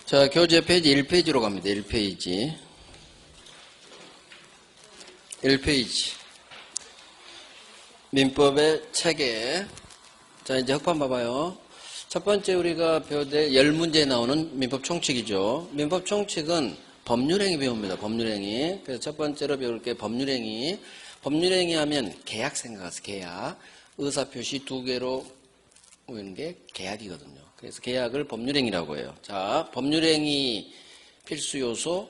자, 교재 페이지 1페이지로 갑니다. 1페이지. 1페이지. 민법의 체계. 자, 이제 흑판 봐봐요. 첫 번째 우리가 배워될 10문제에 나오는 민법 총칙이죠. 민법 총칙은 법률행위 배웁니다. 법률행위. 그래서 첫 번째로 배울 게 법률행위. 법률행위 하면 계약 생각하세요. 계약. 의사표시 2개로 오는 게 계약이거든요. 그래서 계약을 법률행위라고 해요. 자, 법률행위 필수 요소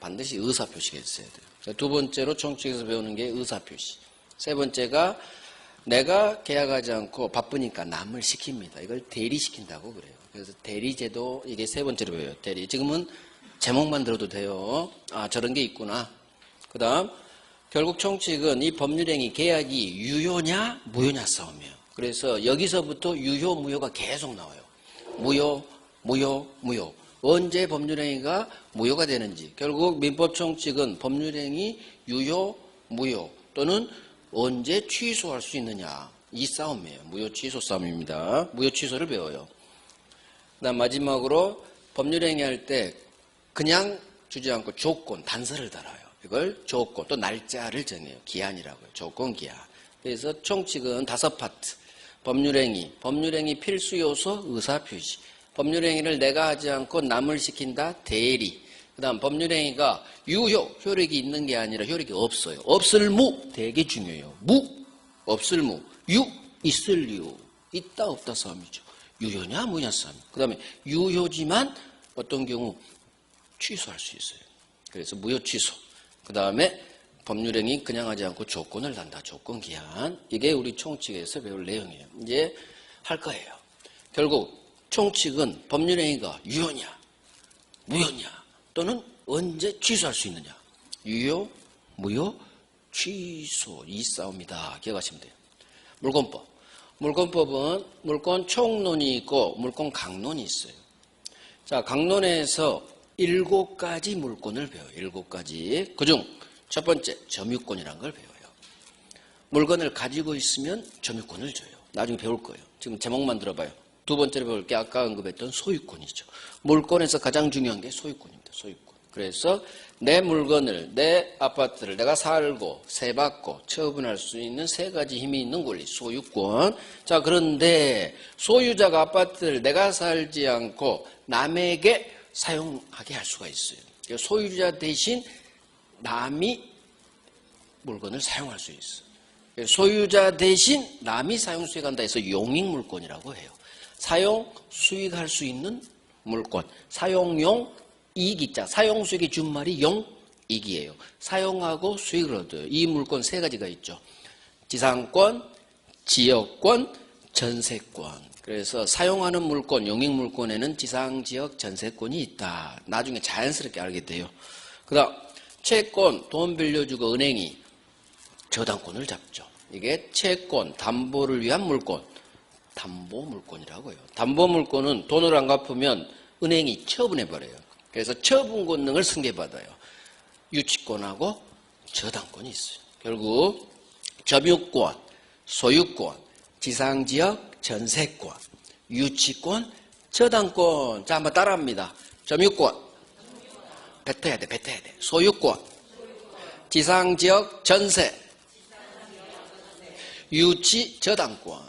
반드시 의사표시가 있어야 돼요. 자, 두 번째로 총칙에서 배우는 게 의사표시. 세 번째가 내가 계약하지 않고 바쁘니까 남을 시킵니다. 이걸 대리시킨다고 그래요. 그래서 대리제도, 이게 세 번째로 배워요. 대리. 지금은 제목만 들어도 돼요. 아, 저런 게 있구나. 그 다음, 결국 총칙은 이 법률행위 계약이 유효냐, 무효냐 싸움이에요. 그래서 여기서부터 유효, 무효가 계속 나와요. 무효, 무효, 무효. 언제 법률행위가 무효가 되는지. 결국 민법 총칙은 법률행위 유효, 무효 또는 언제 취소할 수 있느냐. 이 싸움이에요. 무효 취소 싸움입니다. 무효 취소를 배워요. 그다음 마지막으로 법률행위 할 때 그냥 주지 않고 조건, 단서를 달아요. 이걸 조건, 또 날짜를 정해요. 기한이라고요. 조건, 기한. 그래서 총칙은 5파트. 법률행위, 법률행위 필수 요소 의사표시. 법률행위를 내가 하지 않고 남을 시킨다 대리. 그 다음 법률행위가 유효, 효력이 있는 게 아니라 효력이 없어요. 없을 무 되게 중요해요. 무, 없을 무. 유, 있을 유. 있다 없다 싸움이죠. 유효냐 무효냐 싸움. 그 다음에 유효지만 어떤 경우 취소할 수 있어요. 그래서 무효 취소. 그 다음에 법률행위 그냥 하지 않고 조건을 단다. 조건 기한. 이게 우리 총칙에서 배울 내용이에요. 이제 할 거예요. 결국 총칙은 법률행위가 유효냐, 무효냐, 또는 언제 취소할 수 있느냐. 유효, 무효, 취소. 이 싸움이다. 기억하시면 돼요. 물권법. 물권법은 물권 총론이 있고 물권 강론이 있어요. 자, 강론에서 7가지 물권을 배워요. 7가지. 그중 첫 번째, 점유권이라는 걸 배워요. 물건을 가지고 있으면 점유권을 줘요. 나중에 배울 거예요. 지금 제목만 들어봐요. 두 번째로 배울 게 아까 언급했던 소유권이죠. 물권에서 가장 중요한 게 소유권입니다. 소유권. 그래서 내 물건을, 내 아파트를 내가 살고, 세받고, 처분할 수 있는 3가지 힘이 있는 권리, 소유권. 자, 그런데 소유자가 아파트를 내가 살지 않고 남에게 사용하게 할 수가 있어요. 소유자 대신 남이 물건을 사용할 수 있어. 소유자 대신 남이 사용 수익한다 해서 용익물권이라고 해요. 사용 수익할 수 있는 물권. 사용용 이익이자 사용 수익의 준말이 용익이에요. 사용하고 수익을 얻어요. 이 물권 3가지가 있죠. 지상권, 지역권, 전세권. 그래서 사용하는 물권, 용익물권에는 지상, 지역, 전세권이 있다. 나중에 자연스럽게 알게 돼요. 그 다음 채권, 돈 빌려주고 은행이 저당권을 잡죠. 이게 채권, 담보를 위한 물권, 담보물권이라고 해요. 담보물권은 돈을 안 갚으면 은행이 처분해버려요. 그래서 처분 권능을 승계받아요. 유치권하고 저당권이 있어요. 결국 점유권, 소유권, 지상지역, 전세권, 유치권, 저당권. 자, 한번 따라합니다. 점유권. 뱉어야 돼. 소유권, 지상지역, 전세, 유치, 저당권.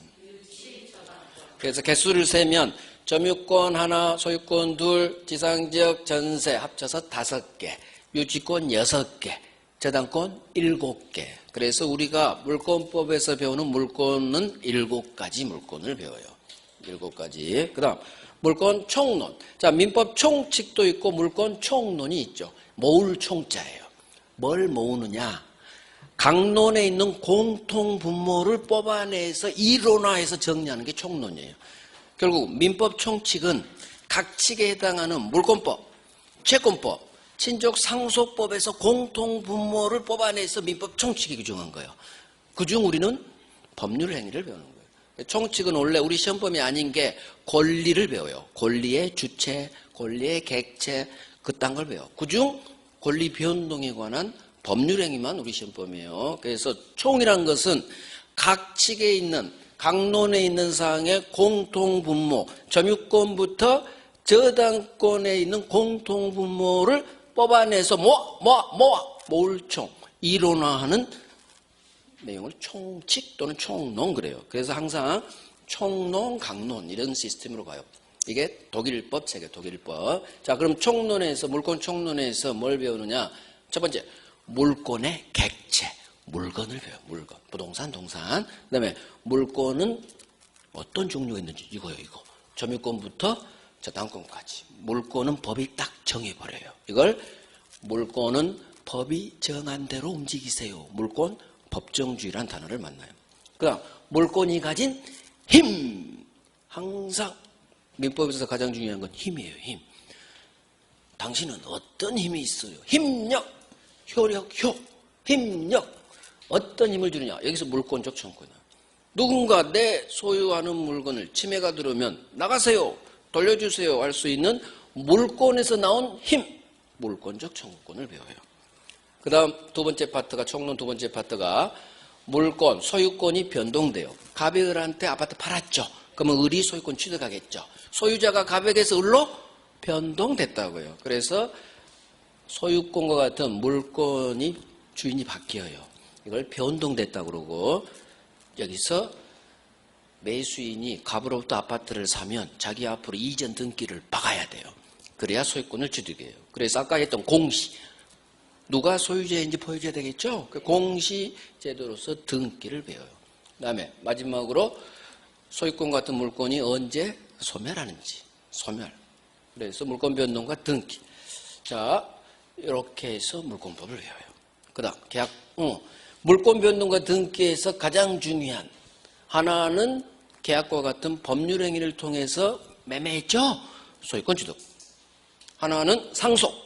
그래서 개수를 세면 점유권 하나, 소유권 2, 지상지역, 전세 합쳐서 5개, 유치권 6개, 저당권 7개. 그래서 우리가 물권법에서 배우는 물권은 7가지 물권을 배워요. 7가지. 그 다음 물권 총론. 자, 민법 총칙도 있고 물권 총론이 있죠. 모을 총자예요. 뭘 모으느냐? 강론에 있는 공통분모를 뽑아내서 이론화해서 정리하는 게 총론이에요. 결국 민법 총칙은 각 칙에 해당하는 물권법, 채권법, 친족 상속법에서 공통분모를 뽑아내서 민법 총칙이 규정한 거예요. 그중 우리는 법률행위를 배우는 거예요. 총칙은 원래 우리 시험범위 아닌 게 권리를 배워요. 권리의 주체, 권리의 객체, 그딴 걸 배워요. 그중 권리 변동에 관한 법률행위만 우리 시험범위예요. 그래서 총이란 것은 각 칙에 있는, 강론에 있는 사항의 공통분모, 점유권부터 저당권에 있는 공통분모를 뽑아내서 모을 총, 이론화하는 내용을 총칙 또는 총론 그래요. 그래서 항상 총론, 강론 이런 시스템으로 가요. 이게 독일법 체계, 독일법. 자, 그럼 총론에서, 물권 총론에서 뭘 배우느냐? 첫 번째, 물권의 객체, 물건을 배워요. 물건, 부동산, 동산. 그다음에 물권은 어떤 종류가 있는지 이거요, 이거. 점유권부터 저당권까지. 물권은 법이 딱 정해버려요. 이걸 물권은 법이 정한 대로 움직이세요. 물권 법정주의라는 단어를 만나요. 그다음 물권이 가진 힘. 항상 민법에서 가장 중요한 건 힘이에요. 힘. 당신은 어떤 힘이 있어요? 힘력, 효력, 힘력. 어떤 힘을 주느냐? 여기서 물권적 청구다. 누군가 내 소유하는 물건을 침해가 들어오면 나가세요, 돌려주세요 할 수 있는 물권에서 나온 힘, 물권적 청구권을 배워요. 그 다음 두 번째 파트가, 총론 두 번째 파트가 물권, 소유권이 변동돼요. 가백을한테 아파트 팔았죠. 그러면 을이 소유권 취득하겠죠. 소유자가 가백에서 을로 변동됐다고요. 그래서 소유권과 같은 물권이 주인이 바뀌어요. 이걸 변동됐다고 그러고, 여기서 매수인이 갑으로부터 아파트를 사면 자기 앞으로 이전 등기를 박아야 돼요. 그래야 소유권을 취득해요. 그래서 아까 했던 공시, 누가 소유자인지 보여줘야 되겠죠. 그 공시 제도로서 등기를 배워요. 그 다음에 마지막으로 소유권 같은 물건이 언제 소멸하는지, 소멸. 그래서 물권 변동과 등기. 자, 이렇게 해서 물권법을 외워요. 그 다음 계약, 물권 변동과 등기에서 가장 중요한 하나는 계약과 같은 법률 행위를 통해서 매매했죠. 소유권 취득. 하나는 상속.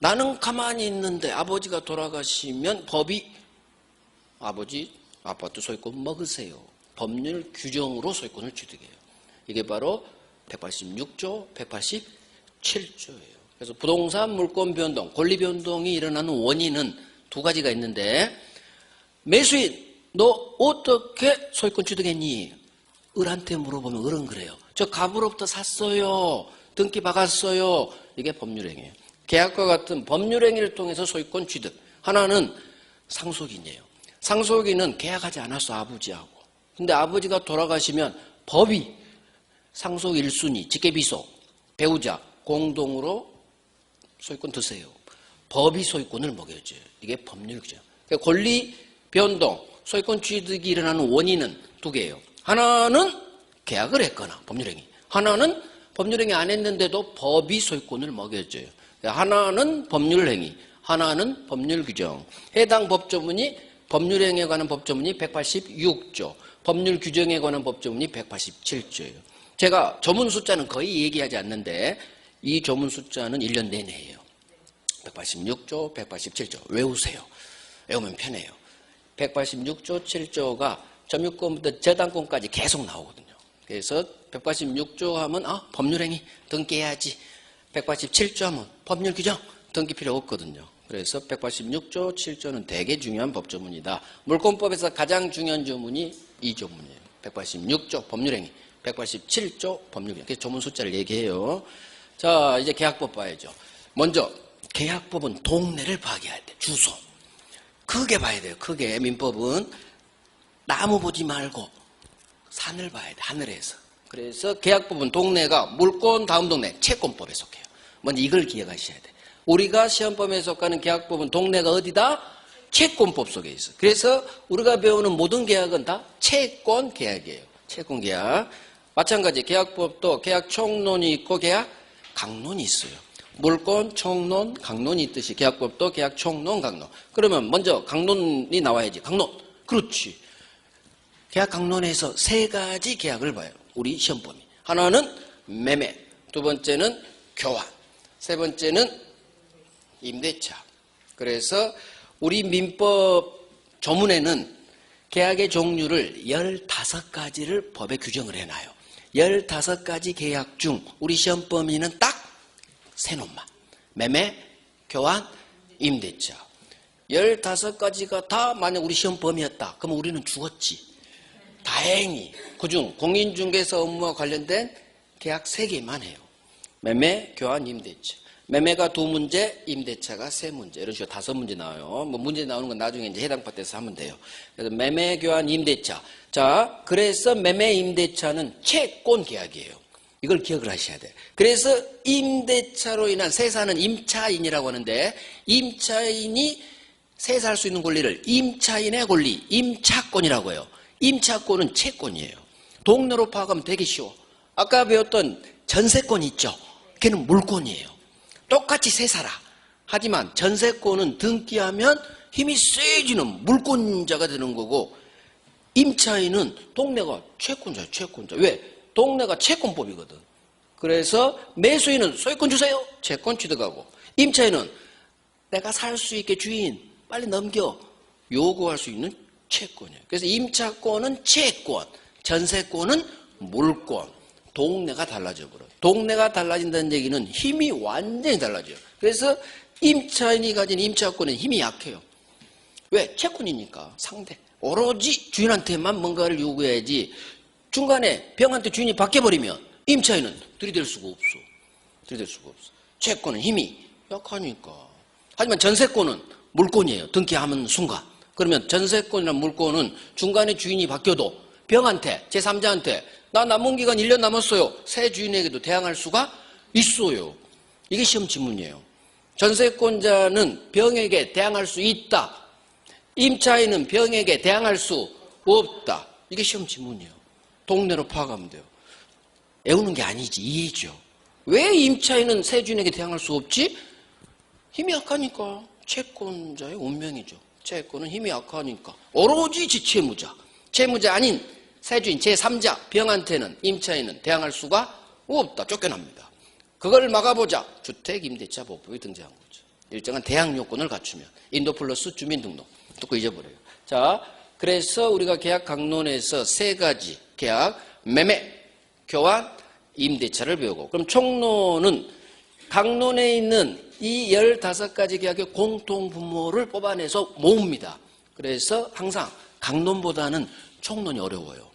나는 가만히 있는데 아버지가 돌아가시면 법이 아버지 아파트 소유권 먹으세요. 법률 규정으로 소유권을 취득해요. 이게 바로 186조, 187조예요. 그래서 부동산 물권 변동, 권리 변동이 일어나는 원인은 두 가지가 있는데, 매수인, 너 어떻게 소유권 취득했니? 을한테 물어보면 을은 그래요. 저 갑으로부터 샀어요. 등기 박았어요. 이게 법률행위예요. 계약과 같은 법률행위를 통해서 소유권 취득. 하나는 상속인이에요. 상속인은 계약하지 않았어, 아버지하고. 근데 아버지가 돌아가시면 법이 상속 1순위, 직계비속, 배우자 공동으로 소유권 드세요. 법이 소유권을 먹여줘요. 이게 법률이죠. 그러니까 권리 변동, 소유권 취득이 일어나는 원인은 두 개예요. 하나는 계약을 했거나 법률행위, 하나는 법률행위 안 했는데도 법이 소유권을 먹여줘요. 하나는 법률행위, 하나는 법률규정. 해당 법조문이, 법률행위에 관한 법조문이 186조, 법률규정에 관한 법조문이 187조예요. 제가 조문 숫자는 거의 얘기하지 않는데 이 조문 숫자는 1년 내내예요. 186조, 187조. 외우세요. 외우면 편해요. 186조, 7조가 점유권부터 저당권까지 계속 나오거든요. 그래서 186조 하면 법률행위 등기해야지. 187조 하면 법률규정 등기 필요 없거든요. 그래서 186조, 7조는 되게 중요한 법조문이다. 물권법에서 가장 중요한 조문이 이 조문이에요. 186조 법률행위, 187조 법률규정. 그래서 조문 숫자를 얘기해요. 자, 이제 계약법 봐야죠. 먼저 계약법은 동네를 파악해야 돼. 주소. 크게 봐야 돼요. 크게. 민법은 나무 보지 말고 산을 봐야 돼. 하늘에서. 그래서 계약법은 동네가 물권 다음 동네 채권법에 속해요. 먼저 이걸 기억하셔야 돼. 우리가 시험법에 속하는 계약법은 동네가 어디다? 채권법 속에 있어. 그래서 우리가 배우는 모든 계약은 다 채권 계약이에요. 채권 계약. 마찬가지 계약법도 계약 총론이 있고 계약 강론이 있어요. 물권, 총론, 강론이 있듯이 계약법도 계약 총론, 강론. 그러면 먼저 강론이 나와야지. 강론. 그렇지. 계약 강론에서 세 가지 계약을 봐요. 우리 시험법이. 하나는 매매, 두 번째는 교환, 세 번째는 임대차. 그래서 우리 민법 조문에는 계약의 종류를 15가지를 법에 규정을 해놔요. 15가지 계약 중 우리 시험 범위는 딱 세 놈만. 매매, 교환, 임대차. 15가지가 다 만약 우리 시험 범위였다. 그러면 우리는 죽었지. 다행히 그중 공인중개사 업무와 관련된 계약 3개만 해요. 매매, 교환, 임대차. 매매가 2문제, 임대차가 3문제. 이런 식으로 5문제 나와요. 뭐 문제 나오는 건 나중에 이제 해당 파트에서 하면 돼요. 그래서 매매, 교환, 임대차. 자, 그래서 매매, 임대차는 채권 계약이에요. 이걸 기억을 하셔야 돼요. 그래서 임대차로 인한 세사는 임차인이라고 하는데, 임차인이 세사할 수 있는 권리를 임차인의 권리, 임차권이라고 해요. 임차권은 채권이에요. 동네로 파악하면 되게 쉬워. 아까 배웠던 전세권 있죠? 걔는 물권이에요. 똑같이 세사라. 하지만 전세권은 등기하면 힘이 세지는 물권자가 되는 거고, 임차인은 동네가 채권자예요. 채권자. 왜? 동네가 채권법이거든. 그래서 매수인은 소유권 주세요. 채권 취득하고, 임차인은 내가 살 수 있게 주인 빨리 넘겨 요구할 수 있는 채권이에요. 그래서 임차권은 채권, 전세권은 물권. 동네가 달라져 버려요. 동네가 달라진다는 얘기는 힘이 완전히 달라져요. 그래서 임차인이 가진 임차권은 힘이 약해요. 왜? 채권이니까 상대. 오로지 주인한테만 뭔가를 요구해야지, 중간에 병한테 주인이 바뀌어버리면 임차인은 들이댈 수가 없어. 들이댈 수가 없어. 채권은 힘이 약하니까. 하지만 전세권은 물권이에요. 등기하는 순간. 그러면 전세권이나 물권은 중간에 주인이 바뀌어도 병한테, 제3자한테 나 남은 기간 1년 남았어요. 새 주인에게도 대항할 수가 있어요. 이게 시험 지문이에요. 전세권자는 병에게 대항할 수 있다. 임차인은 병에게 대항할 수 없다. 이게 시험 지문이에요. 동네로 파악하면 돼요. 애우는 게 아니지, 이해죠. 왜 임차인은 새 주인에게 대항할 수 없지? 힘이 약하니까. 채권자의 운명이죠. 채권은 힘이 약하니까. 오로지 채무자. 채무자 아닌 세주인 제3자 병한테는, 임차인은 대항할 수가 없다. 쫓겨납니다. 그걸 막아보자. 주택임대차보호법이 등장한 거죠. 일정한 대항 요건을 갖추면. 인도 플러스 주민등록. 듣고 잊어버려요. 자, 그래서 우리가 계약 강론에서 3가지 계약, 매매, 교환, 임대차를 배우고, 그럼 총론은 강론에 있는 이 15가지 계약의 공통분모를 뽑아내서 모읍니다. 그래서 항상 강론보다는 총론이 어려워요.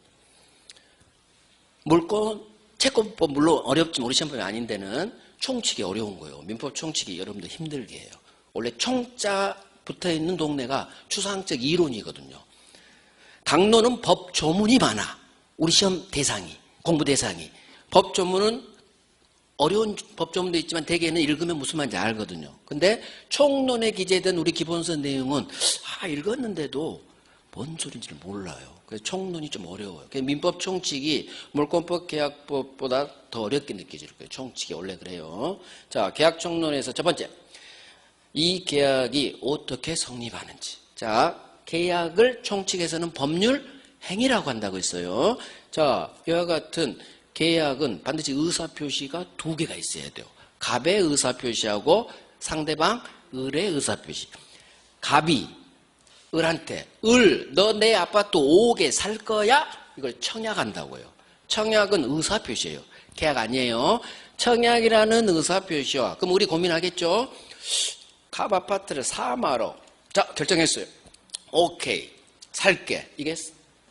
물권, 채권법 물론 어렵지만 우리 시험법이 아닌 데는 총칙이 어려운 거예요. 민법 총칙이 여러분들 힘들게 해요. 원래 총자 붙어있는 동네가 추상적 이론이거든요. 강론은 법 조문이 많아. 우리 시험 대상이, 공부 대상이. 법 조문은 어려운 법 조문도 있지만 대개는 읽으면 무슨 말인지 알거든요. 근데 총론에 기재된 우리 기본서 내용은 읽었는데도 뭔 소리인지를 몰라요. 그래서 총론이 좀 어려워요. 민법 총칙이 물권법 계약법보다 더 어렵게 느껴질 거예요. 총칙이 원래 그래요. 자, 계약 총론에서 첫 번째, 이 계약이 어떻게 성립하는지. 자, 계약을 총칙에서는 법률 행위라고 한다고 했어요. 자, 이와 같은 계약은 반드시 의사표시가 2개가 있어야 돼요. 갑의 의사표시하고 상대방 을의 의사표시. 갑이 을한테 너 내 아파트 5개 살 거야? 이걸 청약한다고요. 청약은 의사표시예요. 계약 아니에요. 청약이라는 의사표시와, 그럼 우리 고민하겠죠? 갑 아파트를 사마로, 자, 결정했어요. 오케이, 살게. 이게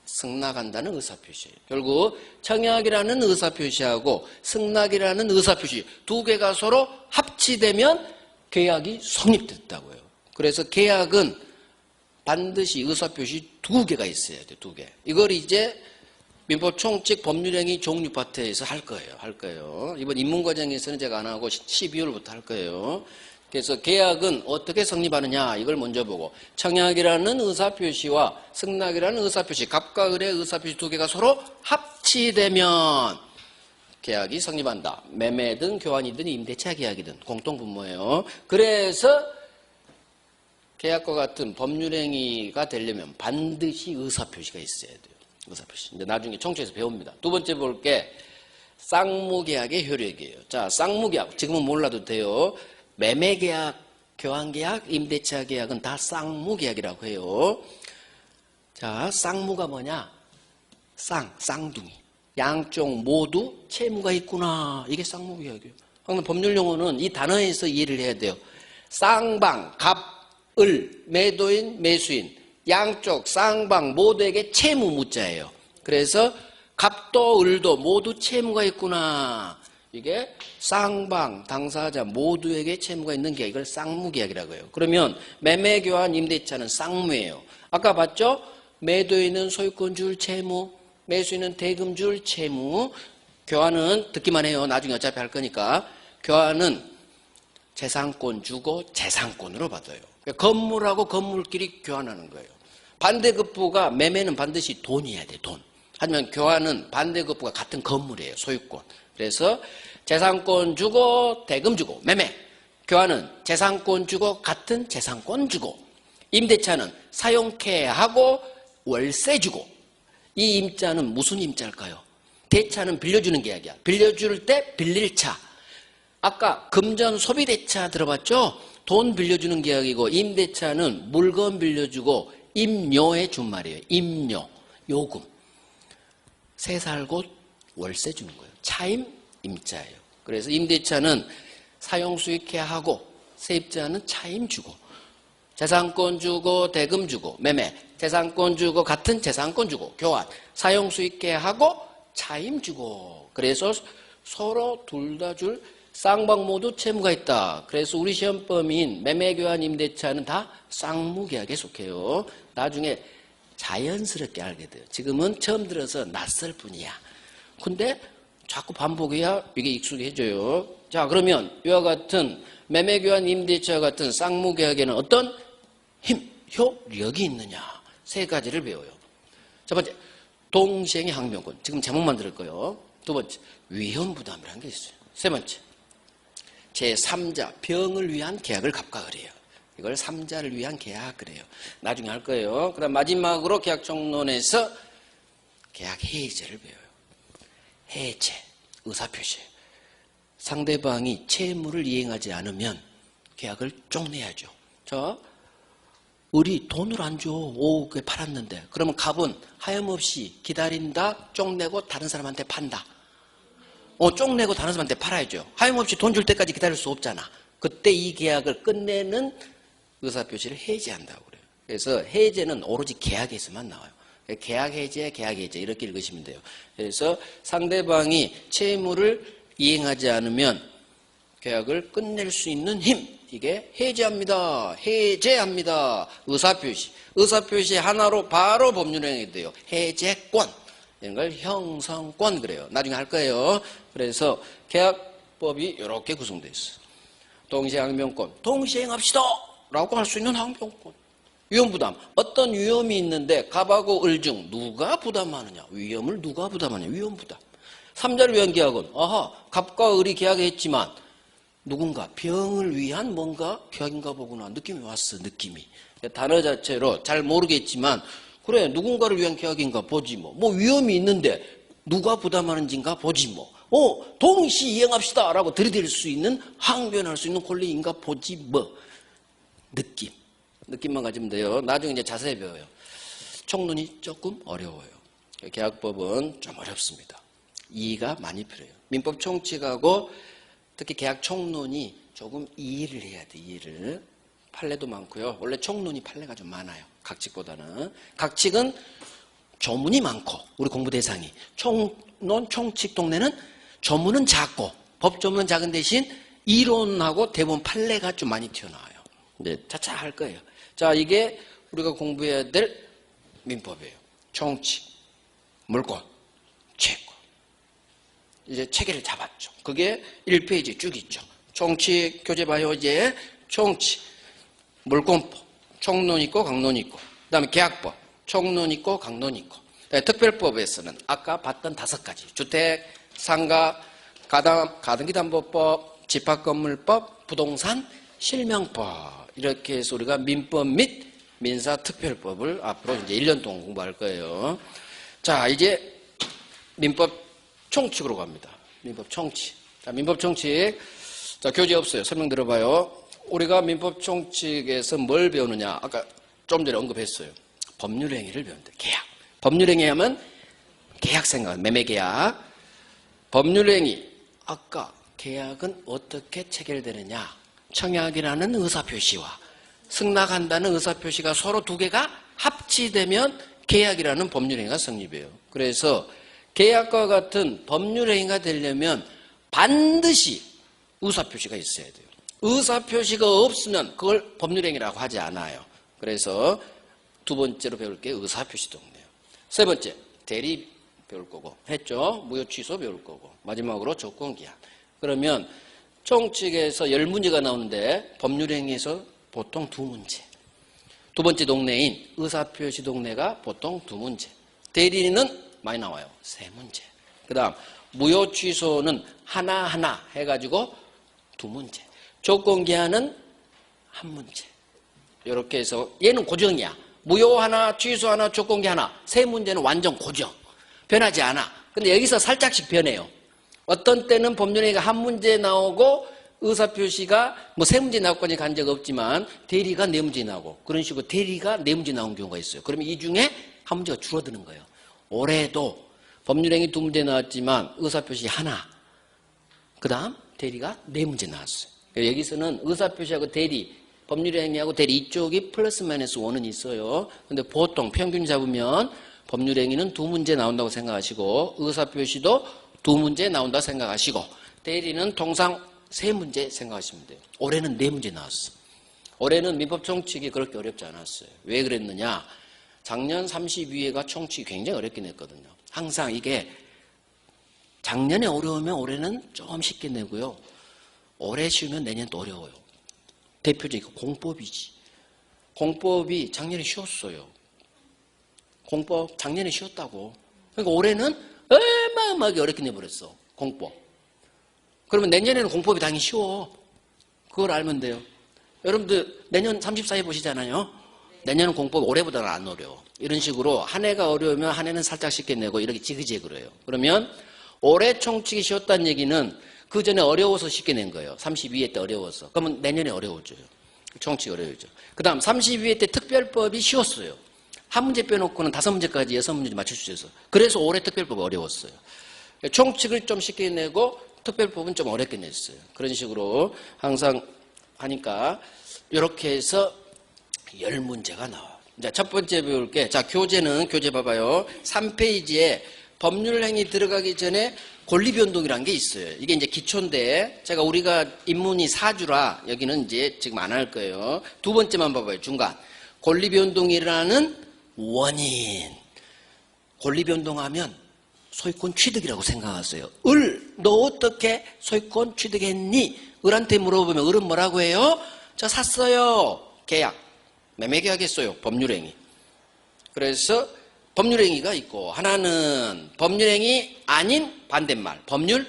승낙한다는 의사표시예요. 결국 청약이라는 의사표시하고 승낙이라는 의사표시 2개가 서로 합치되면 계약이 성립됐다고요. 그래서 계약은 반드시 의사표시 2개가 있어야 돼요. 2개. 이걸 이제 민법 총칙 법률행위 종류 파트에서 할 거예요. 이번 입문과정에서는 제가 안 하고 12월부터 할 거예요. 그래서 계약은 어떻게 성립하느냐, 이걸 먼저 보고, 청약이라는 의사표시와 승낙이라는 의사표시, 갑과 을의 의사표시 2개가 서로 합치되면 계약이 성립한다. 매매든 교환이든 임대차 계약이든 공통분모예요. 그래서 계약과 같은 법률행위가 되려면 반드시 의사표시가 있어야 돼요. 의사표시. 이제 나중에 총칙에서 배웁니다. 2번째 볼 게 쌍무계약의 효력이에요. 자, 쌍무계약. 지금은 몰라도 돼요. 매매계약, 교환계약, 임대차 계약은 다 쌍무계약이라고 해요. 자, 쌍무가 뭐냐? 쌍둥이. 양쪽 모두 채무가 있구나. 이게 쌍무계약이에요. 방금 법률 용어는 이 단어에서 이해를 해야 돼요. 쌍방, 갑, 을, 매도인, 매수인, 양쪽 쌍방 모두에게 채무 무자예요. 그래서 갑도 을도 모두 채무가 있구나. 이게 쌍방, 당사자 모두에게 채무가 있는 계약, 이걸 쌍무계약이라고 해요. 그러면 매매교환 임대차는 쌍무예요. 아까 봤죠? 매도인은 소유권 줄 채무, 매수인은 대금 줄 채무. 교환은 듣기만 해요. 나중에 어차피 할 거니까. 교환은 재산권 주고 재산권으로 받아요. 그러니까 건물하고 건물끼리 교환하는 거예요. 반대급부가 매매는 반드시 돈이어야 돼, 돈. 하지만 교환은 반대급부가 같은 건물이에요, 소유권. 그래서 재산권 주고 대금 주고 매매. 교환은 재산권 주고 같은 재산권 주고. 임대차는 사용케하고 월세 주고. 이 임자는 무슨 임자일까요? 대차는 빌려주는 계약이야. 빌려줄 때 빌릴 차. 아까 금전 소비대차 들어봤죠? 돈 빌려주는 계약이고 임대차는 물건 빌려주고 임료해 준 말이에요. 임료, 요금. 세 살곧 월세 주는 거예요. 차임 임자예요. 그래서 임대차는 사용수익케하고 세입자는 차임 주고 재산권 주고 대금 주고 매매 재산권 주고 같은 재산권 주고 교환 사용수익케하고 차임 주고. 그래서 서로 둘 다 줄 쌍방 모두 채무가 있다. 그래서 우리 시험범위인 매매교환 임대차는 다 쌍무계약에 속해요. 나중에 자연스럽게 알게 돼요. 지금은 처음 들어서 낯설 뿐이야. 근데 자꾸 반복해야 이게 익숙해져요. 자, 그러면 이와 같은 매매교환 임대차와 같은 쌍무계약에는 어떤 힘, 효력이 있느냐. 세 가지를 배워요. 첫 번째, 동시행의 항변권. 지금 제목만 들을 거예요. 두 번째, 위험부담이라는 게 있어요. 세 번째, 제3자, 병을 위한 계약을 갑각을 해요. 이걸 3자를 위한 계약 그래요. 나중에 할 거예요. 그 다음 마지막으로 계약총론에서 계약 해제를 배워요. 해제, 의사표시. 상대방이 채무를 이행하지 않으면 계약을 쪽내야죠. 자, 우리 돈을 안 줘. 5억에 팔았는데. 그러면 갑은 하염없이 기다린다, 쪽내고 다른 사람한테 판다. 쪽내고 다른 사람한테 팔아야죠. 하염없이 돈 줄 때까지 기다릴 수 없잖아. 그때 이 계약을 끝내는 의사표시를 해제한다고 그래요. 그래서 해제는 오로지 계약에서만 나와요. 계약 해제, 계약 해제 이렇게 읽으시면 돼요. 그래서 상대방이 채무를 이행하지 않으면 계약을 끝낼 수 있는 힘, 이게 해제합니다. 해제합니다. 의사표시. 의사표시 하나로 바로 법률행위 돼요. 해제권. 이런 걸 형성권 그래요. 나중에 할 거예요. 그래서 계약법이 이렇게 구성되어 있어요. 동시행항변권. 동시행합시다! 라고 할 수 있는 항변권. 위험부담. 어떤 위험이 있는데 갑하고 을 중 누가 부담하느냐. 위험을 누가 부담하느냐. 위험부담. 3자를 위한 계약은 갑과 을이 계약했지만 누군가 병을 위한 뭔가 계약인가 보구나. 느낌이 왔어. 느낌이. 단어 자체로 잘 모르겠지만 그래 누군가를 위한 계약인가 보지 뭐. 뭐 위험이 있는데 누가 부담하는지인가 보지 뭐. 동시 이행합시다 라고 들이댈 수 있는 항변할 수 있는 권리인가 보지 뭐. 느낌만 가지면 돼요. 나중에 이제 자세히 배워요. 총론이 조금 어려워요. 계약법은 좀 어렵습니다. 이해가 많이 필요해요. 민법 총칙하고 특히 계약 총론이 조금 이해를 해야 돼. 이해를. 판례도 많고요. 원래 총론이 판례가 좀 많아요. 각칙보다는. 각칙은 조문이 많고 우리 공부 대상이. 총론, 총칙 동네는 조문은 작고 법조문은 작은 대신 이론하고 대부분 판례가 좀 많이 튀어나와요. 네, 차차 할 거예요. 자, 이게 우리가 공부해야 될 민법이에요. 총칙, 물권, 채권. 이제 체계를 잡았죠. 그게 1페이지 쭉 있죠. 총칙, 교재 봐요. 이제 총칙, 물권법, 총론 있고 강론 있고, 그 다음에 계약법, 총론 있고 강론 있고, 특별법에서는 아까 봤던 5가지 주택, 상가, 가등기담보법, 집합건물법, 부동산, 실명법 이렇게 해서 우리가 민법 및 민사특별법을 앞으로 이제 1년 동안 공부할 거예요. 자, 이제 민법 총칙으로 갑니다. 민법 총칙. 자, 민법 총칙. 자, 교재 없어요. 설명 들어봐요. 우리가 민법 총칙에서 뭘 배우느냐? 아까 좀 전에 언급했어요. 법률행위를 배운다. 계약. 법률행위 하면 계약 생각, 매매계약. 법률행위. 아까 계약은 어떻게 체결되느냐? 청약이라는 의사표시와 승낙한다는 의사표시가 서로 두 개가 합치되면 계약이라는 법률행위가 성립해요. 그래서 계약과 같은 법률행위가 되려면 반드시 의사표시가 있어야 돼요. 의사표시가 없으면 그걸 법률행위라고 하지 않아요. 그래서 두 번째로 배울 게 의사표시 동네예요. 세 번째, 대리 배울 거고, 했죠? 무효 취소 배울 거고, 마지막으로 조건기한. 그러면 총칙에서 10문제가 나오는데 법률행위에서 보통 2문제. 두 번째 동네인 의사표시 동네가 보통 2문제. 대리는 많이 나와요. 3문제. 그 다음 무효 취소는 하나하나 해가지고 2문제. 조건기한은 1문제. 이렇게 해서 얘는 고정이야. 무효 하나, 취소 하나, 조건기 하나. 3문제는 완전 고정. 변하지 않아. 근데 여기서 살짝씩 변해요. 어떤 때는 법률행위가 1문제 나오고 의사표시가 뭐 3문제 나올까지 간 적 없지만 대리가 4문제 나오고 그런 식으로 대리가 4문제 나온 경우가 있어요. 그러면 이 중에 1문제가 줄어드는 거예요. 올해도 법률행위 2문제 나왔지만 의사표시 하나, 그 다음 대리가 4문제 나왔어요. 여기서는 의사표시하고 대리, 법률행위하고 대리 이쪽이 플러스 마이너스 1은 있어요. 근데 보통 평균 잡으면 법률행위는 2문제 나온다고 생각하시고 의사표시도 2문제 나온다고 생각하시고 대리는 통상 3문제 생각하시면 돼요. 올해는 4문제 나왔어. 올해는 민법 총칙이 그렇게 어렵지 않았어요. 왜 그랬느냐? 작년 32회가 총칙이 굉장히 어렵게 냈거든요. 항상 이게 작년에 어려우면 올해는 좀 쉽게 내고요. 올해 쉬우면 내년 또 어려워요. 대표적인 공법이지. 공법이 작년에 쉬웠어요. 공법 작년에 쉬웠다고. 그러니까 올해는 어마어마하게 어렵게 내버렸어. 공법. 그러면 내년에는 공법이 당연히 쉬워. 그걸 알면 돼요. 여러분들 내년 34회 보시잖아요. 내년은 공법 올해보다는 안 어려워. 이런 식으로 한 해가 어려우면 한 해는 살짝 쉽게 내고 이렇게 지그재그로 해요. 그러면 올해 총칙이 쉬웠다는 얘기는 그 전에 어려워서 쉽게 낸 거예요. 32회 때 어려워서. 그러면 내년에 어려워져요. 총칙이 어려워져. 그 다음 32회 때 특별법이 쉬웠어요. 한 문제 빼놓고는 5문제까지 6문제 맞출 수 있어서. 그래서 올해 특별법이 어려웠어요. 총칙을 좀 쉽게 내고 특별법은 좀 어렵게 냈어요. 그런 식으로 항상 하니까 이렇게 해서 10문제가 나와요. 자, 첫 번째 배울 게, 자, 교재 봐봐요. 3페이지에 법률행위 들어가기 전에 권리변동이라는 게 있어요. 이게 이제 기초인데, 우리가 인문이 4주라 여기는 이제 지금 안 할 거예요. 두 번째만 봐봐요. 중간. 권리변동이라는 원인. 권리변동하면 소유권 취득이라고 생각하세요. 너 어떻게 소유권 취득했니? 을한테 물어보면 을은 뭐라고 해요? 저 샀어요. 계약. 매매계약했어요. 법률행위. 그래서 법률행위가 있고 하나는 법률행위 아닌 반대말. 법률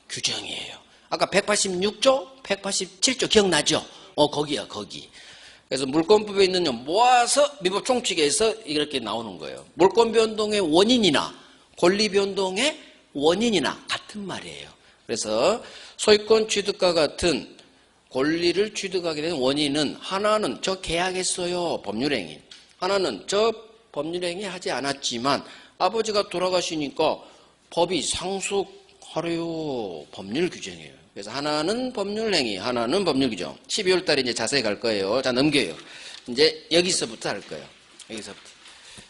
규정이에요. 아까 186조, 187조 기억나죠? 거기야 거기. 그래서 물권법에 있는 점 모아서 민법 총칙에서 이렇게 나오는 거예요. 물권 변동의 원인이나 권리 변동의 원인이나 같은 말이에요. 그래서 소유권 취득과 같은 권리를 취득하게 된 원인은 하나는 저 계약했어요. 법률행위. 하나는 저 법률행위 하지 않았지만 아버지가 돌아가시니까 법이 상속하래요. 법률 규정이에요. 그래서 하나는 법률행위, 하나는 법률 규정. 12월 달에 이제 자세히 갈 거예요. 자, 넘겨요. 이제 여기서부터 할 거예요. 여기서부터.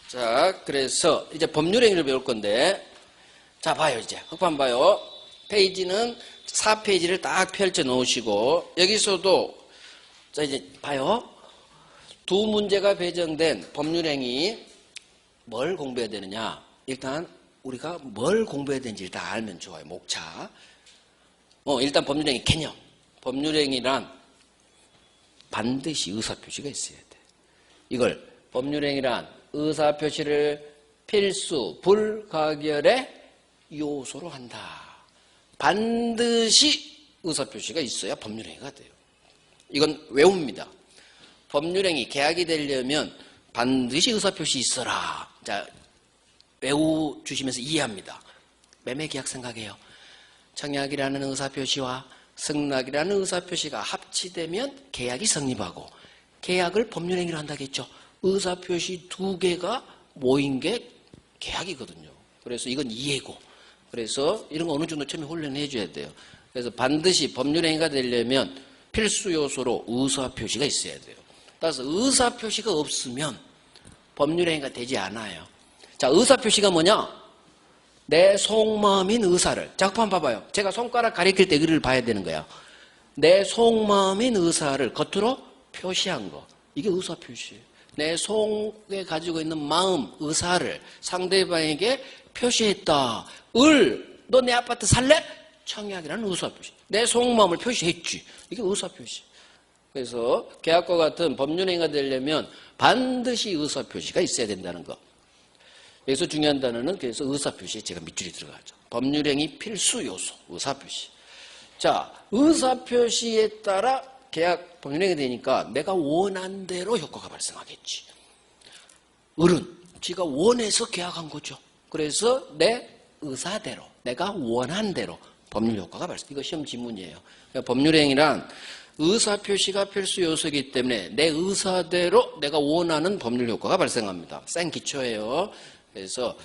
자, 그래서 이제 법률행위를 배울 건데, 자, 봐요, 이제. 흑판 봐요. 페이지는 4페이지를 딱 펼쳐 놓으시고, 여기서도, 자, 이제 봐요. 2문제가 배정된 법률행위, 뭘 공부해야 되느냐? 일단, 우리가 뭘 공부해야 되는지 일단 알면 좋아요. 목차. 일단 법률행위 개념. 법률행위란 반드시 의사표시가 있어야 돼. 이걸 법률행위란 의사표시를 필수 불가결의 요소로 한다. 반드시 의사표시가 있어야 법률행위가 돼요. 이건 외웁니다. 법률행위 계약이 되려면 반드시 의사표시 있어라. 자, 외워주시면서 이해합니다. 매매계약 생각해요. 청약이라는 의사표시와 승낙이라는 의사표시가 합치되면 계약이 성립하고 계약을 법률행위로 한다겠죠. 의사표시 2개가 모인 게 계약이거든요. 그래서 이건 이해고. 그래서 이런 거 어느 정도 처음에 훈련해 줘야 돼요. 그래서 반드시 법률행위가 되려면 필수 요소로 의사표시가 있어야 돼요. 따라서 의사표시가 없으면 법률행위가 되지 않아요. 자, 의사표시가 뭐냐? 내 속마음인 의사를. 작품 봐봐요. 제가 손가락 가리킬 때 이를 봐야 되는 거야. 내 속마음인 의사를 겉으로 표시한 거. 이게 의사표시예요. 내 속에 가지고 있는 마음, 의사를 상대방에게 표시했다. 너 내 아파트 살래? 청약이라는 의사표시. 내 속마음을 표시했지. 이게 의사표시. 그래서 계약과 같은 법률행위가 되려면 반드시 의사표시가 있어야 된다는 거. 여기서 중요한 단어는 그래서 의사표시에 제가 밑줄이 들어가죠. 법률행위 필수 요소, 의사표시. 자, 의사표시에 따라 계약 법률행위 되니까 내가 원한 대로 효과가 발생하겠지. 지가 원해서 계약한 거죠. 그래서 내 의사대로, 내가 원한 대로 법률 효과가 발생. 이거 시험 지문이에요. 그러니까 법률행위란 의사표시가 필수 요소이기 때문에 내 의사대로 내가 원하는 법률 효과가 발생합니다. 생 기초예요. 그래서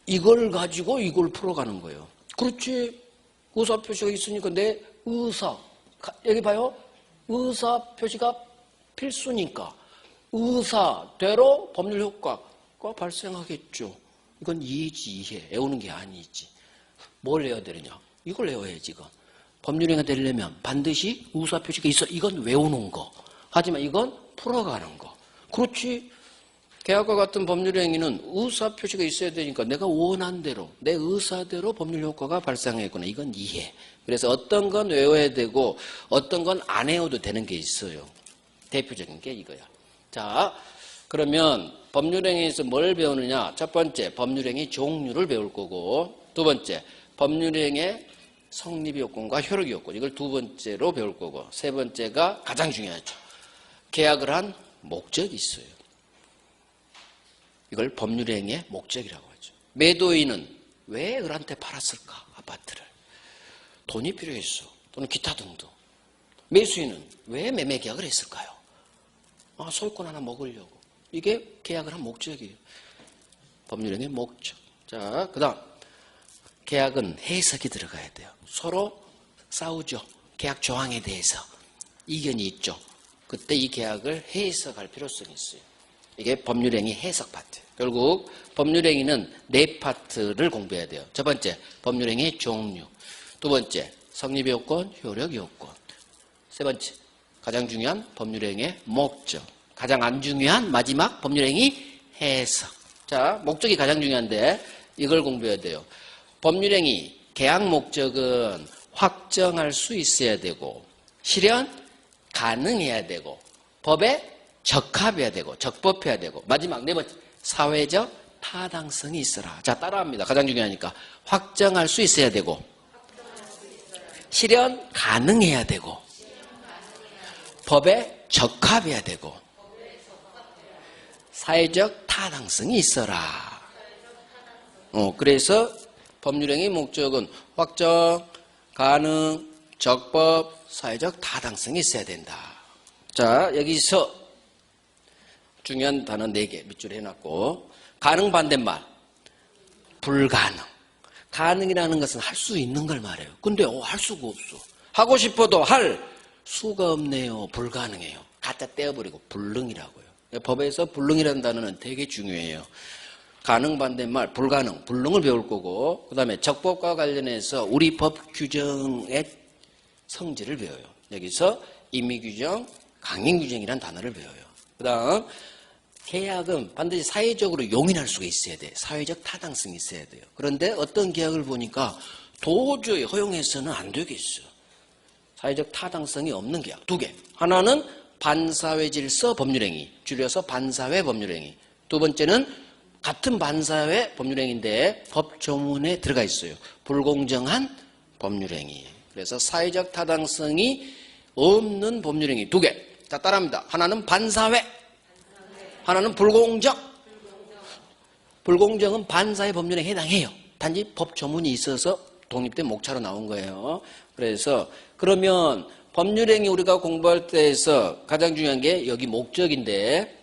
이걸 가지고 이걸 풀어가는 거예요. 그렇지. 의사표시가 있으니까 내 의사. 여기 봐요. 의사표시가 필수니까 의사대로 법률 효과가 발생하겠죠. 이건 이해지, 이해. 외우는 게 아니지. 뭘 외워야 되느냐? 이걸 외워야지, 이건. 법률행위가 되려면 반드시 의사표시가 있어. 이건 외우는 거. 하지만 이건 풀어가는 거. 그렇지. 계약과 같은 법률행위는 의사표시가 있어야 되니까 내가 원한 대로, 내 의사대로 법률 효과가 발생하겠구나. 이건 이해. 그래서 어떤 건 외워야 되고 어떤 건 안 외워도 되는 게 있어요. 대표적인 게 이거야. 자, 그러면 법률행위에서 뭘 배우느냐? 첫 번째, 법률행위 종류를 배울 거고, 두 번째, 법률행위의 성립 요건과 효력 요건. 이걸 두 번째로 배울 거고, 세 번째가 가장 중요하죠. 계약을 한 목적이 있어요. 이걸 법률행위의 목적이라고 하죠. 매도인은 왜 을한테 팔았을까? 아파트를. 돈이 필요했어. 또는 기타 등등. 매수인은 왜 매매 계약을 했을까요? 소유권 하나 먹으려고. 이게 계약을 한 목적이에요. 법률행위의 목적. 자, 그 다음. 계약은 해석이 들어가야 돼요. 서로 싸우죠. 계약 조항에 대해서. 이견이 있죠. 그때 이 계약을 해석할 필요성이 있어요. 이게 법률행위 해석 파트. 결국 법률행위는 네 파트를 공부해야 돼요. 첫 번째, 법률행위의 종류. 두 번째, 성립 요건, 효력 요건. 세 번째, 가장 중요한 법률행위의 목적. 가장 안 중요한 마지막 법률행위 해석. 자, 목적이 가장 중요한데 이걸 공부해야 돼요. 법률행위 계약 목적은 확정할 수 있어야 되고 실현 가능해야 되고 법에 적합해야 되고 적법해야 되고 마지막 네 번째 사회적 타당성이 있어라. 자, 따라합니다. 가장 중요하니까 확정할 수 있어야 되고 실현 가능해야 되고 법에 적합해야 되고 사회적 타당성이 있어라. 그래서 법률행위 목적은 확정, 가능, 적법, 사회적 타당성이 있어야 된다. 자, 여기서 중요한 단어 4개 밑줄에 해놨고, 가능 반대말, 불가능. 가능이라는 것은 할 수 있는 걸 말해요. 근데 할 수가 없어. 하고 싶어도 할 수가 없네요. 불가능해요. 갖다 떼어버리고 불능이라고요. 법에서 불능이라는 단어는 되게 중요해요. 가능 반대말, 불가능, 불능을 배울 거고, 그 다음에 적법과 관련해서 우리 법 규정의 성질을 배워요. 여기서 임의규정, 강행규정이라는 단어를 배워요. 그 다음 계약은 반드시 사회적으로 용인할 수가 있어야 돼. 사회적 타당성이 있어야 돼요. 그런데 어떤 계약을 보니까 도저히 허용해서는 안 되겠어. 사회적 타당성이 없는 계약. 2개. 하나는 반사회 질서 법률행위, 줄여서 반사회 법률행위. 두 번째는 같은 반사회 법률행위인데 법 조문에 들어가 있어요. 불공정한 법률행위. 그래서 사회적 타당성이 없는 법률행위 2개. 자, 따라합니다. 하나는 반사회, 하나는 불공정. 불공정은 반사회 법률에 해당해요. 단지 법 조문이 있어서 독립된 목차로 나온 거예요. 그래서 그러면 법률행위 우리가 공부할 때에서 가장 중요한 게 여기 목적인데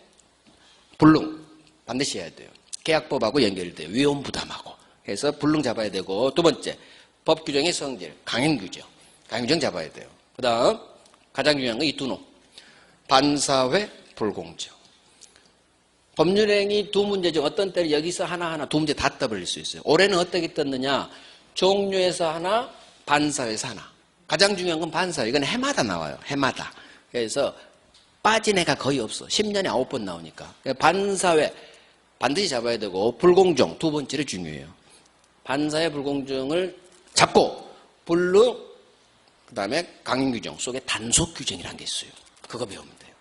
불능 반드시 해야 돼요. 계약법하고 연결돼요. 위험 부담하고. 그래서 불능 잡아야 되고, 두 번째 법 규정의 성질, 강행규정. 강행규정 잡아야 돼요. 그 다음 가장 중요한 건 이 두 놈. 반사회 불공정. 법률행위 두 문제 중 어떤 때는 여기서 하나하나 두 문제 다 떠버릴 수 있어요. 올해는 어떻게 떴느냐. 종류에서 하나, 반사회에서 하나. 가장 중요한 건 반사회. 이건 해마다 나와요. 해마다. 그래서 빠진 애가 거의 없어. 10년에 9번 나오니까. 반사회 반드시 잡아야 되고 불공정 두 번째로 중요해요. 반사회 불공정을 잡고 불능 그다음에 강행규정 속에 단속규정이라는 게 있어요. 그거 배우면 돼요.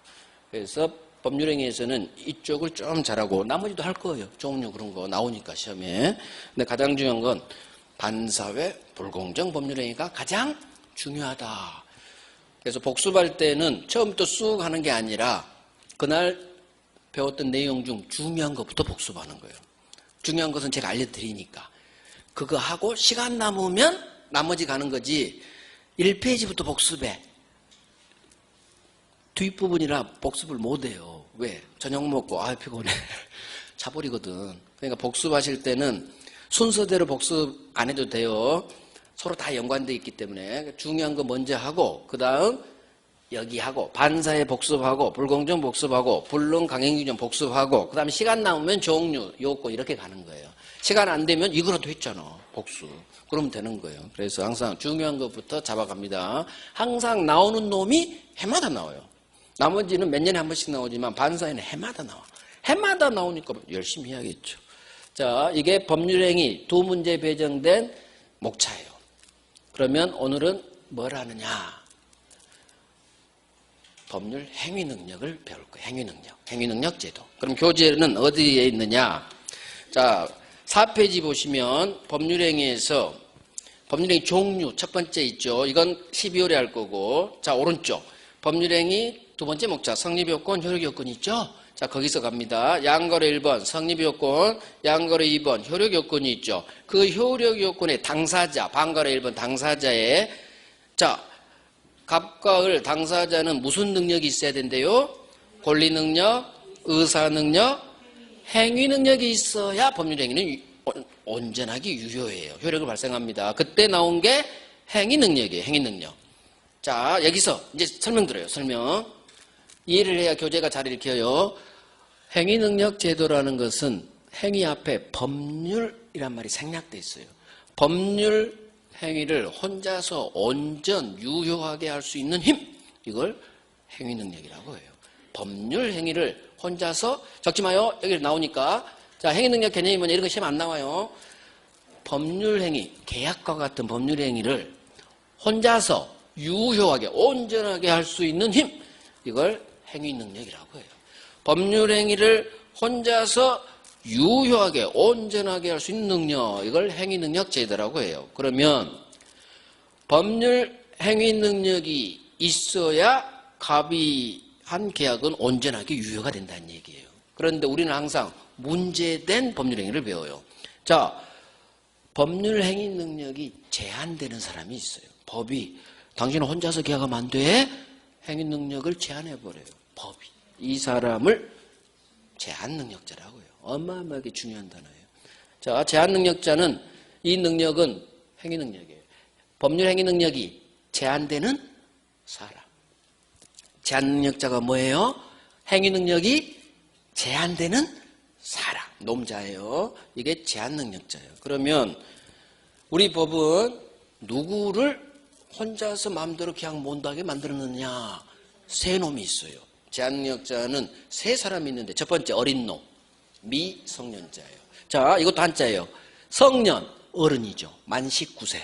그래서 법률행위에서는 이쪽을 좀 잘하고 나머지도 할 거예요. 종류 그런 거 나오니까 시험에. 근데 가장 중요한 건 반사회 불공정 법률행위가 가장 중요하다. 그래서 복습할 때는 처음부터 쑥 하는 게 아니라 그날 배웠던 내용 중 중요한 것부터 복습하는 거예요. 중요한 것은 제가 알려드리니까. 그거 하고 시간 남으면 나머지 가는 거지 1페이지부터 복습해. 뒷부분이라 복습을 못해요. 왜? 저녁 먹고 피곤해. 자버리거든. 그러니까 복습하실 때는 순서대로 복습 안 해도 돼요. 서로 다 연관되어 있기 때문에 중요한 거 먼저 하고 그 다음 여기 하고 반사회 복습하고 불공정 복습하고 불능 강행규정 복습하고 그 다음에 시간 남으면 종류 요건 이렇게 가는 거예요. 시간 안 되면 이거라도 했잖아. 복습. 그러면 되는 거예요. 그래서 항상 중요한 것부터 잡아갑니다. 항상 나오는 놈이 해마다 나와요. 나머지는 몇 년에 한 번씩 나오지만 반사회는 해마다 나와. 해마다 나오니까 열심히 해야겠죠. 자, 이게 법률행위 두 문제 배정된 목차예요. 그러면 오늘은 뭘 하느냐? 법률 행위 능력을 배울 거예요. 행위 능력. 행위 능력 제도. 그럼 교재는 어디에 있느냐? 자, 4페이지 보시면 법률행위에서 법률행위 종류 첫 번째 있죠. 이건 12월에 할 거고. 자, 오른쪽. 법률행위 두 번째 목차 성립요건, 효력요건 있죠. 자, 거기서 갑니다. 양거래 1번 성립요건, 양거래 2번 효력요건이 있죠. 그 효력요건의 당사자, 반거래 1번 당사자의 자, 갑과 을 당사자는 무슨 능력이 있어야 된대요? 권리 능력, 의사 능력, 행위 능력이 있어야 법률행위는 온전하게 유효해요. 효력을 발생합니다. 그때 나온 게 행위 능력이에요. 행위 능력. 자, 여기서 이제 설명 들어요. 설명. 이해를 해야 교재가 잘 읽혀요. 행위 능력 제도라는 것은 행위 앞에 법률이란 말이 생략돼 있어요. 법률 행위를 혼자서 온전 유효하게 할 수 있는 힘, 이걸 행위 능력이라고 해요. 법률 행위를 혼자서 적지 마요. 여기 나오니까. 자, 행위 능력 개념이 뭐냐 이런 거 시험 안 나와요. 법률 행위, 계약과 같은 법률 행위를 혼자서 유효하게 온전하게 할 수 있는 힘, 이걸 행위 능력이라고 해요. 법률 행위를 혼자서 유효하게 온전하게 할 수 있는 능력, 이걸 행위 능력 제도라고 해요. 그러면 법률 행위 능력이 있어야 갑의한 계약은 온전하게 유효가 된다는 얘기예요. 그런데 우리는 항상 문제된 법률 행위를 배워요. 자, 법률 행위 능력이 제한되는 사람이 있어요. 법이 당신은 혼자서 계약하면 안 돼. 행위 능력을 제한해버려요. 법이. 이 사람을 제한 능력자라고 해요. 어마어마하게 중요한 단어예요. 자, 제한 능력자는 이 능력은 행위 능력이에요. 법률 행위 능력이 제한되는 사람. 제한 능력자가 뭐예요? 행위 능력이 제한되는 사람. 놈자예요. 이게 제한 능력자예요. 그러면 우리 법은 누구를 혼자서 마음대로 그냥 못하게 만들었느냐? 세 놈이 있어요. 제한능력자는 세 사람이 있는데 첫 번째 어린 놈, 미성년자예요. 자, 이것도 한자예요. 성년, 어른이죠. 만 19세.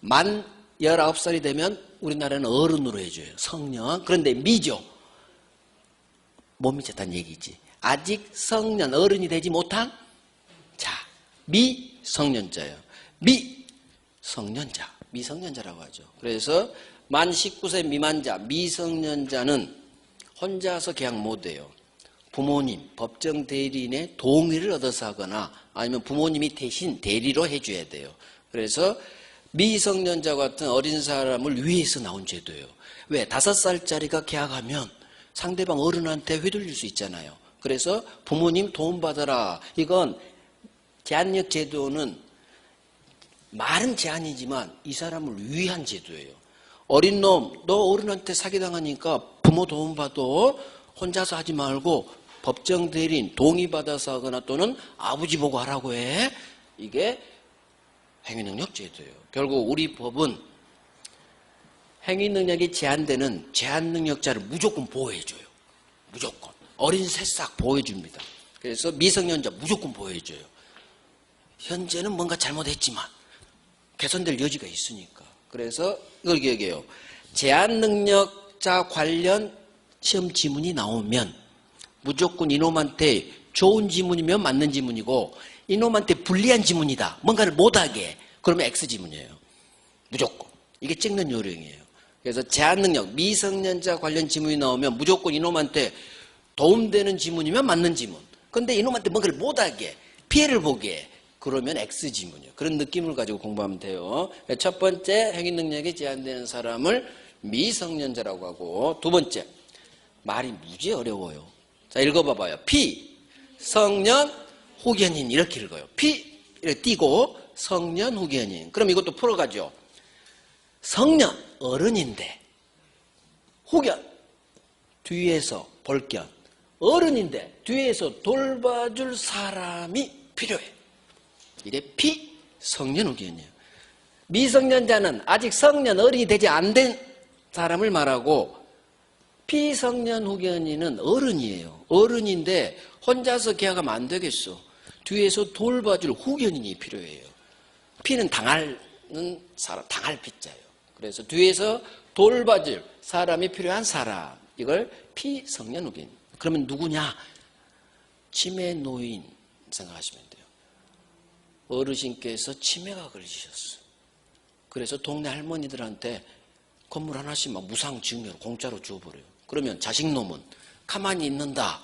만 19살이 되면 우리나라는 어른으로 해줘요. 성년. 그런데 미죠. 못 미쳤다는 얘기지. 아직 성년, 어른이 되지 못한 자, 미성년자예요. 미성년자. 미성년자라고 하죠. 그래서 만 19세 미만자, 미성년자는 혼자서 계약 못해요. 부모님, 법정 대리인의 동의를 얻어서 하거나 아니면 부모님이 대신 대리로 해줘야 돼요. 그래서 미성년자 같은 어린 사람을 위해서 나온 제도예요. 왜? 5살짜리가 계약하면 상대방 어른한테 휘둘릴 수 있잖아요. 그래서 부모님 도움받아라. 이건 제한력 제도는 말은 제한이지만 이 사람을 위한 제도예요. 어린 놈, 너 어른한테 사기당하니까 부모 도움받아. 혼자서 하지 말고 법정 대리인 동의받아서 하거나 또는 아버지 보고 하라고 해. 이게 행위능력 제도예요. 결국 우리 법은 행위능력이 제한되는 제한능력자를 무조건 보호해줘요. 무조건. 어린 새싹 보호해줍니다. 그래서 미성년자 무조건 보호해줘요. 현재는 뭔가 잘못했지만 개선될 여지가 있으니까. 그래서 이걸 기억해요. 제한능력자 관련 시험 지문이 나오면 무조건 이놈한테 좋은 지문이면 맞는 지문이고 이놈한테 불리한 지문이다. 뭔가를 못하게. 그러면 X 지문이에요. 무조건. 이게 찍는 요령이에요. 그래서 제한능력, 미성년자 관련 지문이 나오면 무조건 이놈한테 도움되는 지문이면 맞는 지문. 근데 이놈한테 뭔가를 못하게, 피해를 보게. 그러면 X 지문이에요. 그런 느낌을 가지고 공부하면 돼요. 첫 번째, 행위능력이 제한되는 사람을 미성년자라고 하고, 두 번째, 말이 무지 어려워요. 자, 읽어봐봐요. 피성년 후견인 이렇게 읽어요. 피 이렇게 띄고 성년 후견인. 그럼 이것도 풀어가죠. 성년 어른인데 후견 뒤에서 볼견 어른인데 뒤에서 돌봐줄 사람이 필요해. 이게 피성년 후견이에요. 미성년자는 아직 성년 어른이 되지 안 된 사람을 말하고 피성년 후견인은 어른이에요. 어른인데 혼자서 계약하면 안 되겠어. 뒤에서 돌봐줄 후견인이 필요해요. 피는 당하는 사람, 당할 피자예요. 그래서 뒤에서 돌봐줄 사람이 필요한 사람. 이걸 피성년 후견인. 그러면 누구냐? 치매 노인 생각하시면 돼요. 어르신께서 치매가 걸리셨어. 그래서 동네 할머니들한테 건물 하나씩 막 무상증여로 공짜로 주어버려요. 그러면 자식놈은 가만히 있는다.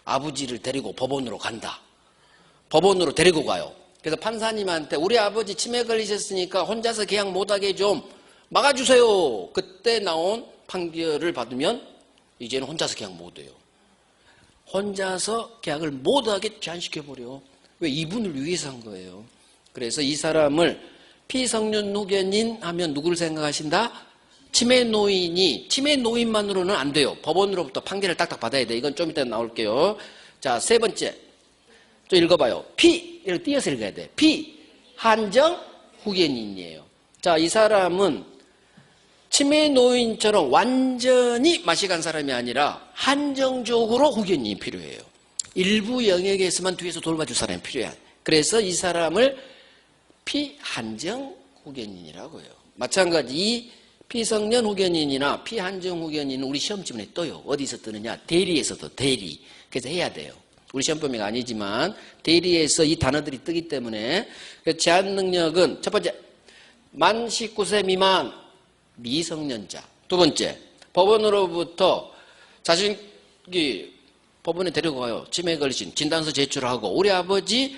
아버지를 데리고 법원으로 간다. 법원으로 데리고 가요. 그래서 판사님한테 우리 아버지 치매 걸리셨으니까 혼자서 계약 못하게 좀 막아주세요. 그때 나온 판결을 받으면 이제는 혼자서 계약 못해요. 혼자서 계약을 못하게 제한시켜버려. 왜? 이분을 위해서 한 거예요. 그래서 이 사람을 피성년 후견인 하면 누구를 생각하신다? 치매 노인이, 치매 노인만으로는 안 돼요. 법원으로부터 판결을 딱딱 받아야 돼. 이건 좀 이따 나올게요. 자, 세 번째. 또 읽어봐요. 피, 이렇게 띄어서 읽어야 돼. 피, 한정 후견인이에요. 자, 이 사람은 치매 노인처럼 완전히 맛이 간 사람이 아니라 한정적으로 후견인이 필요해요. 일부 영역에서만 뒤에서 돌봐줄 사람이 필요해요. 그래서 이 사람을 피한정 후견인이라고 해요. 마찬가지 이 피성년 후견인이나 피한정 후견인은 우리 시험 지문에 떠요. 어디서 뜨느냐? 대리에서도 대리. 그래서 해야 돼요. 우리 시험 범위가 아니지만 대리에서 이 단어들이 뜨기 때문에 제한 능력은 첫 번째 만 19세 미만 미성년자. 두 번째 법원으로부터 자식이 법원에 데려가요. 치매 걸리신 진단서 제출하고 우리 아버지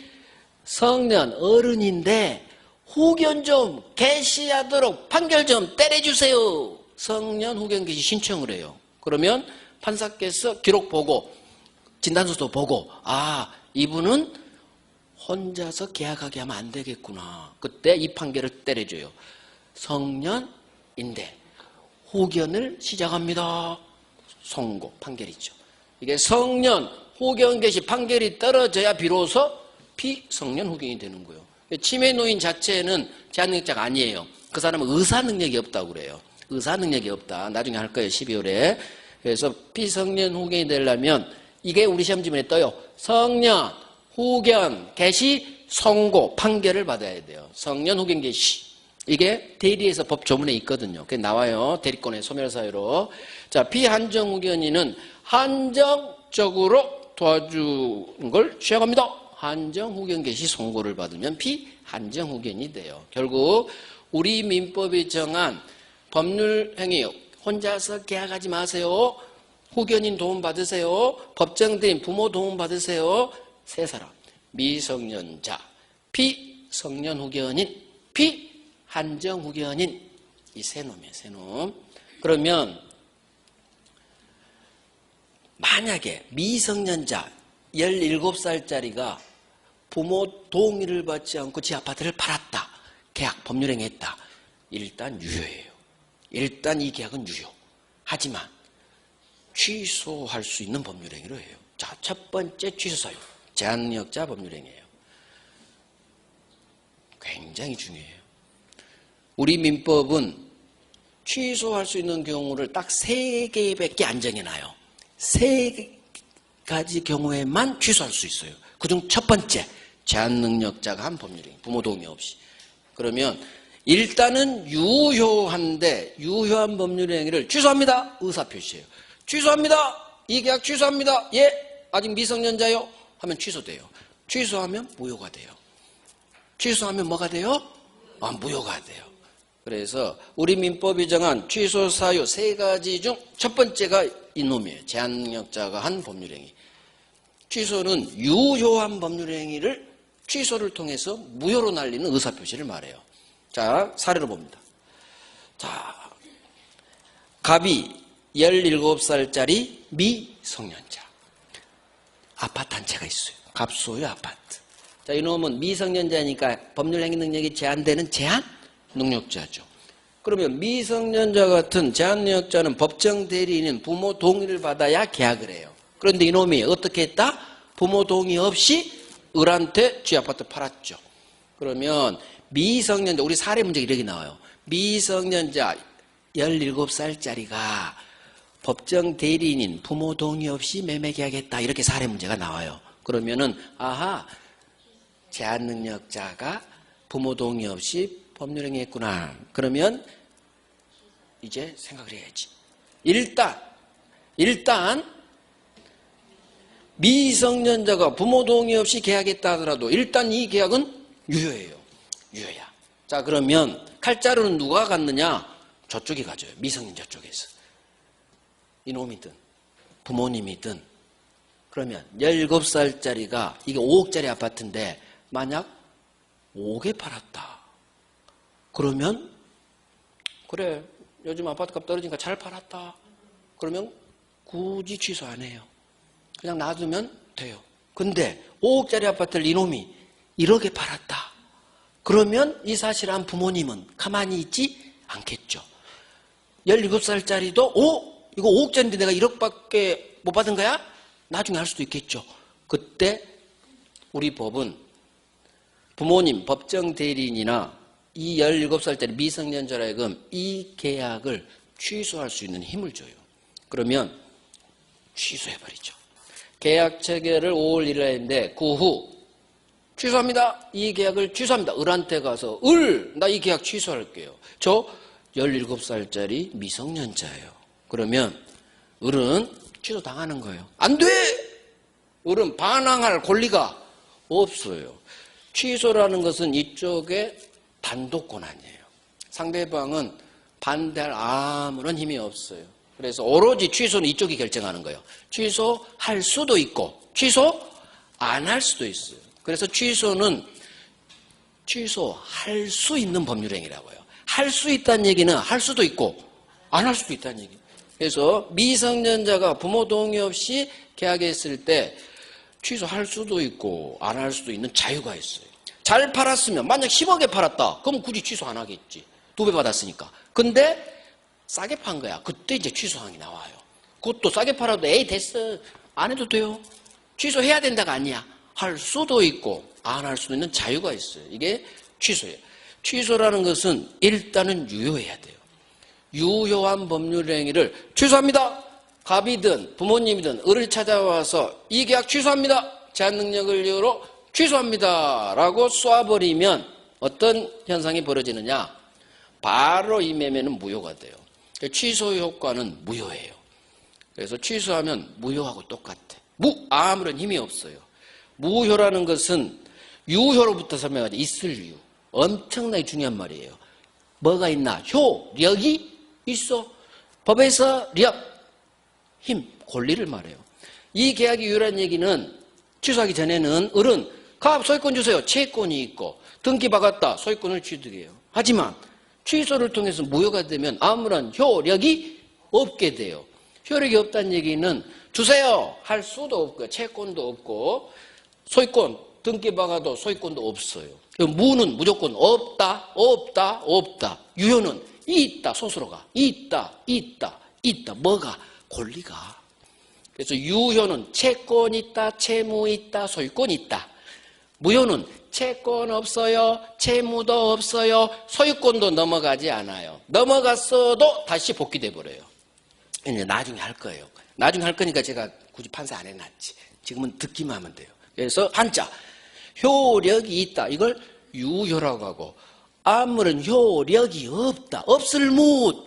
성년 어른인데 후견 좀 개시하도록 판결 좀 때려주세요. 성년 후견 개시 신청을 해요. 그러면 판사께서 기록 보고 진단서도 보고 아 이분은 혼자서 계약하게 하면 안 되겠구나. 그때 이 판결을 때려줘요. 성년인데 후견을 시작합니다. 선고 판결이죠. 이게 성년 후견 개시 판결이 떨어져야 비로소 피성년 후견이 되는 거예요. 치매 노인 자체는 제한능력자가 아니에요. 그 사람은 의사 능력이 없다고 그래요. 의사 능력이 없다. 나중에 할 거예요. 12월에. 그래서 피성년 후견이 되려면 이게 우리 시험지문에 떠요. 성년 후견 개시 선고 판결을 받아야 돼요. 성년 후견 개시. 이게 대리에서 법 조문에 있거든요. 그게 나와요. 대리권의 소멸사유로. 자, 피한정 후견인은 한정적으로 도와주는 걸 취약합니다. 한정 후견 개시 선고를 받으면 피한정 후견이 돼요. 결국 우리 민법이 정한 법률 행위 혼자서 계약하지 마세요. 후견인 도움 받으세요. 법정 대리인 부모 도움 받으세요. 세 사람 미성년자, 피성년 후견인, 피한정 후견인 이 세 놈이에요. 세 놈. 그러면 만약에 미성년자 17살짜리가 부모 동의를 받지 않고 지 아파트를 팔았다. 계약 법률행위했다. 일단 유효해요. 일단 이 계약은 유효. 하지만 취소할 수 있는 법률행위로 해요. 자, 첫 번째 취소 사유. 제한능력자 법률행위예요. 굉장히 중요해요. 우리 민법은 취소할 수 있는 경우를 딱 3개밖에 안 정해놔요. 3가지 경우에만 취소할 수 있어요. 그중 첫 번째, 제한능력자가 한 법률행위, 부모 동의 없이. 그러면 일단은 유효한데 유효한 법률행위를 취소합니다. 의사표시예요. 취소합니다. 이 계약 취소합니다. 예, 아직 미성년자요? 하면 취소돼요. 취소하면 무효가 돼요. 취소하면 뭐가 돼요? 무효가 돼요. 그래서 우리 민법이 정한 취소 사유 3가지 중 첫 번째가 이놈이에요. 제한능력자가 한 법률행위. 취소는 유효한 법률행위를 취소를 통해서 무효로 날리는 의사표시를 말해요. 자, 사례로 봅니다. 자, 갑이 17살짜리 미성년자. 아파트 한 채가 있어요. 갑소유 아파트. 자, 이놈은 미성년자니까 법률행위 능력이 제한되는 제한 능력자죠. 그러면 미성년자 같은 제한 능력자는 법정 대리인인 부모 동의를 받아야 계약을 해요. 그런데 이놈이 어떻게 했다? 부모 동의 없이 을한테 쥐 아파트 팔았죠. 그러면 미성년자, 우리 사례 문제 이렇게 나와요. 미성년자 17살짜리가 법정 대리인인 부모 동의 없이 매매 계약했다. 이렇게 사례 문제가 나와요. 그러면은 아하, 제한 능력자가 부모 동의 없이 법률행위 했구나. 그러면 이제 생각을 해야지. 일단 미성년자가 부모 동의 없이 계약했다 하더라도 일단 이 계약은 유효해요. 유효야. 자, 그러면 칼자루는 누가 갖느냐? 저쪽이 가져요. 미성년자 쪽에서. 이놈이든 부모님이든. 그러면 17살짜리가 이게 5억짜리 아파트인데 만약 5억에 팔았다. 그러면 그래, 요즘 아파트값 떨어지니까 잘 팔았다. 그러면 굳이 취소 안 해요. 그냥 놔두면 돼요. 근데 5억짜리 아파트를 이놈이 1억에 팔았다. 그러면 이 사실을 한 부모님은 가만히 있지 않겠죠. 17살짜리도 이거 5억짜리인데 내가 1억밖에 못 받은 거야? 나중에 할 수도 있겠죠. 그때 우리 법은 부모님, 법정 대리인이나 이 17살짜리 미성년자라 하여금 이 계약을 취소할 수 있는 힘을 줘요. 그러면 취소해버리죠. 계약 체결을 5월 1일에 했는데 그 후 취소합니다. 이 계약을 취소합니다. 을한테 가서 나 이 계약 취소할게요. 저 17살짜리 미성년자예요. 그러면 을은 취소당하는 거예요. 안 돼! 을은 반항할 권리가 없어요. 취소라는 것은 이쪽에 단독 권한이에요. 상대방은 반대할 아무런 힘이 없어요. 그래서 오로지 취소는 이쪽이 결정하는 거예요. 취소할 수도 있고 취소 안 할 수도 있어요. 그래서 취소는 취소할 수 있는 법률행위라고 해요. 할 수 있다는 얘기는 할 수도 있고 안 할 수도 있다는 얘기예요. 그래서 미성년자가 부모 동의 없이 계약했을 때 취소할 수도 있고 안 할 수도 있는 자유가 있어요. 잘 팔았으면 만약 10억에 팔았다. 그럼 굳이 취소 안 하겠지. 2배 받았으니까. 근데 싸게 판 거야. 그때 이제 취소항이 나와요. 그것도 싸게 팔아도 에이 됐어. 안 해도 돼요. 취소해야 된다가 아니야. 할 수도 있고 안 할 수도 있는 자유가 있어요. 이게 취소예요. 취소라는 것은 일단은 유효해야 돼요. 유효한 법률행위를 취소합니다. 갑이든 부모님이든 을을 찾아와서 이 계약 취소합니다. 제한 능력을 이유로 취소합니다. 라고 쏴버리면 어떤 현상이 벌어지느냐? 바로 이 매매는 무효가 돼요. 취소 효과는 무효예요. 그래서 취소하면 무효하고 똑같아. 아무런 힘이 없어요. 무효라는 것은 유효로부터 설명하죠. 있을 이유. 엄청나게 중요한 말이에요. 뭐가 있나? 효력이 있어. 법에서 력, 힘, 권리를 말해요. 이 계약이 유효한 얘기는 취소하기 전에는 을은 갑 소유권 주세요. 채권이 있고 등기 박았다. 소유권을 취득해요. 하지만 취소를 통해서 무효가 되면 아무런 효력이 없게 돼요. 효력이 없다는 얘기는 주세요 할 수도 없고 채권도 없고 소유권 등기 박아도 소유권도 없어요. 무는 무조건 없다. 유효는 있다. 소수로가 있다. 뭐가? 권리가. 그래서 유효는 채권 있다, 채무 있다, 소유권 있다. 무효는 채권 없어요, 채무도 없어요, 소유권도 넘어가지 않아요. 넘어갔어도 다시 복귀돼 버려요. 이제 나중에 할 거예요. 나중에 할 거니까 제가 굳이 판사 안 해놨지. 지금은 듣기만 하면 돼요. 그래서 한자 효력이 있다. 이걸 유효라고 하고, 아무런 효력이 없다. 없을 무효.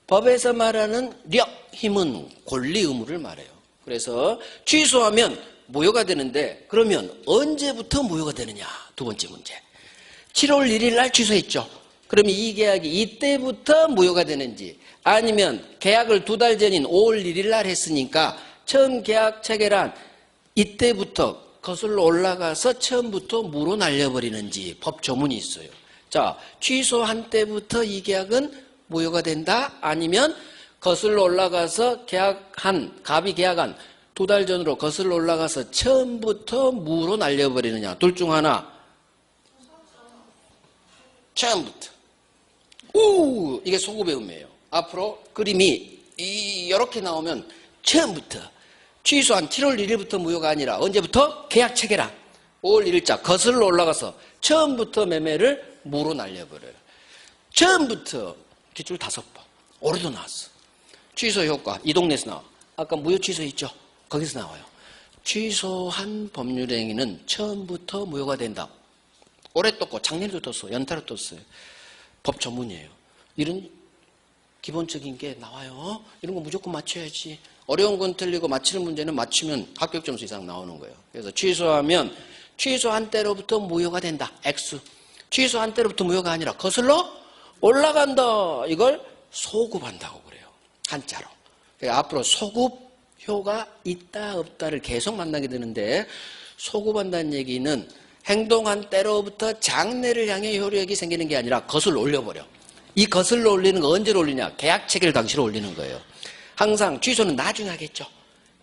법에서 말하는 력, 힘은 권리 의무를 말해요. 그래서 취소하면 무효가 되는데, 그러면 언제부터 무효가 되느냐? 두 번째 문제. 7월 1일 날 취소했죠. 그러면 이 계약이 이때부터 무효가 되는지, 아니면 계약을 2달 전인 5월 1일 날 했으니까 처음 계약 체결한 이때부터 거슬러 올라가서 처음부터 무로 날려버리는지 법 조문이 있어요. 자, 취소한 때부터 이 계약은 무효가 된다? 아니면 거슬러 올라가서 갑이 계약한 2달 전으로 거슬러 올라가서 처음부터 무로 날려버리느냐? 둘 중 하나. 처음부터. 이게 소급의 의미예요. 앞으로 그림이 이렇게 나오면 처음부터. 취소한 7월 1일부터 무효가 아니라 언제부터? 계약 체결한 5월 1일자 거슬러 올라가서 처음부터 매매를 무로 날려버려요. 처음부터 기출 5번. 올해도 나왔어. 취소 효과 이 동네에서 나와. 아까 무효 취소 있죠? 거기서 나와요. 취소한 법률행위는 처음부터 무효가 된다. 올해 떴고 작년에도 떴어. 연타로 떴어요. 법 전문이에요. 이런 기본적인 게 나와요. 이런 거 무조건 맞춰야지. 어려운 건 틀리고 맞히는 문제는 맞추면 합격 점수 이상 나오는 거예요. 그래서 취소하면 취소한 때로부터 무효가 된다. X. 취소한 때로부터 무효가 아니라 거슬러 올라간다. 이걸 소급한다고 그래요. 한자로. 그러니까 앞으로 소급효가 있다 없다를 계속 만나게 되는데, 소급한다는 얘기는 행동한 때로부터 장래를 향해 효력이 생기는 게 아니라 거슬러 올려버려. 이 거슬러 올리는 거 언제로 올리냐? 계약 체결 당시로 올리는 거예요. 항상 취소는 나중에 하겠죠.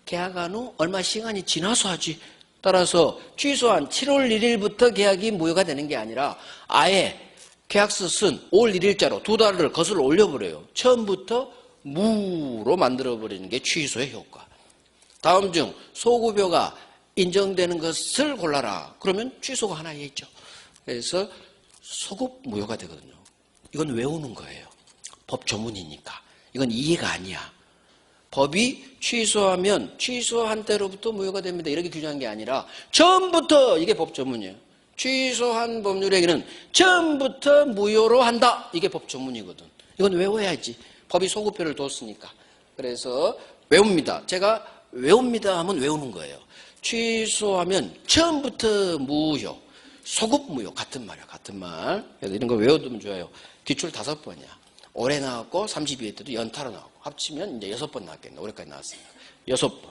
계약한 후 얼마 시간이 지나서 하지. 따라서 취소한 7월 1일부터 계약이 무효가 되는 게 아니라 아예 계약서 쓴 5월 1일자로 2달을 거슬러 올려버려요. 처음부터 무로 만들어버리는 게 취소의 효과. 다음 중 소급효가 인정되는 것을 골라라. 그러면 취소가 하나에 있죠. 그래서 소급 무효가 되거든요. 이건 외우는 거예요. 법 조문이니까. 이건 이해가 아니야. 법이 취소하면 취소한 때로부터 무효가 됩니다. 이렇게 규정한 게 아니라 처음부터, 이게 법 조문이에요. 취소한 법률행위는 처음부터 무효로 한다. 이게 법 조문이거든. 이건 외워야지. 법이 소급표를 뒀으니까. 그래서 외웁니다. 제가 외웁니다 하면 외우는 거예요. 취소하면 처음부터 무효, 소급 무효. 같은 말이야. 같은 말. 그래서 이런 거 외워두면 좋아요. 기출 5번이야. 올해 나왔고 32회 때도 연타로 나오고 합치면 이제 6번 나왔겠네. 올해까지 나왔습니다. 6번.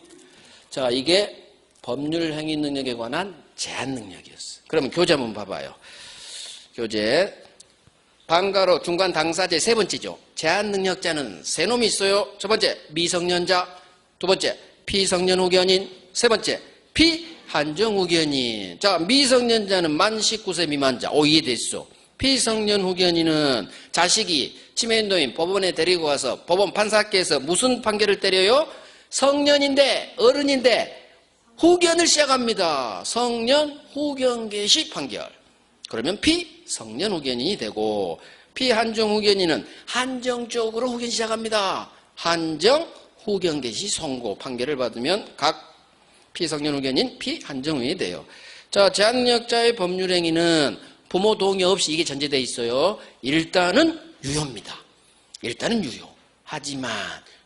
자, 이게 법률 행위 능력에 관한 제한 능력이었어. 그러면 교재 한번 봐봐요. 교재 방가로 중간 당사자 세 번째죠. 제한 능력자는 세 놈이 있어요. 첫 번째 미성년자, 두 번째 피성년 후견인, 세 번째 피한정 후견인. 자, 미성년자는 만 19세 미만자. 이해됐어. 피성년 후견인은 자식이 치매인도인 법원에 데리고 와서 법원 판사께서 무슨 판결을 때려요? 성년인데, 어른인데 후견을 시작합니다. 성년 후견 개시 판결. 그러면 피성년 후견인이 되고, 피한정 후견인은 한정적으로 후견 시작합니다. 한정 후견 개시 선고 판결을 받으면 각 피성년 후견인 피한정 후견인이 돼요. 자, 제한능력자의 법률행위는 부모 동의 없이, 이게 전제되어 있어요. 일단은 유효입니다. 일단은 유효. 하지만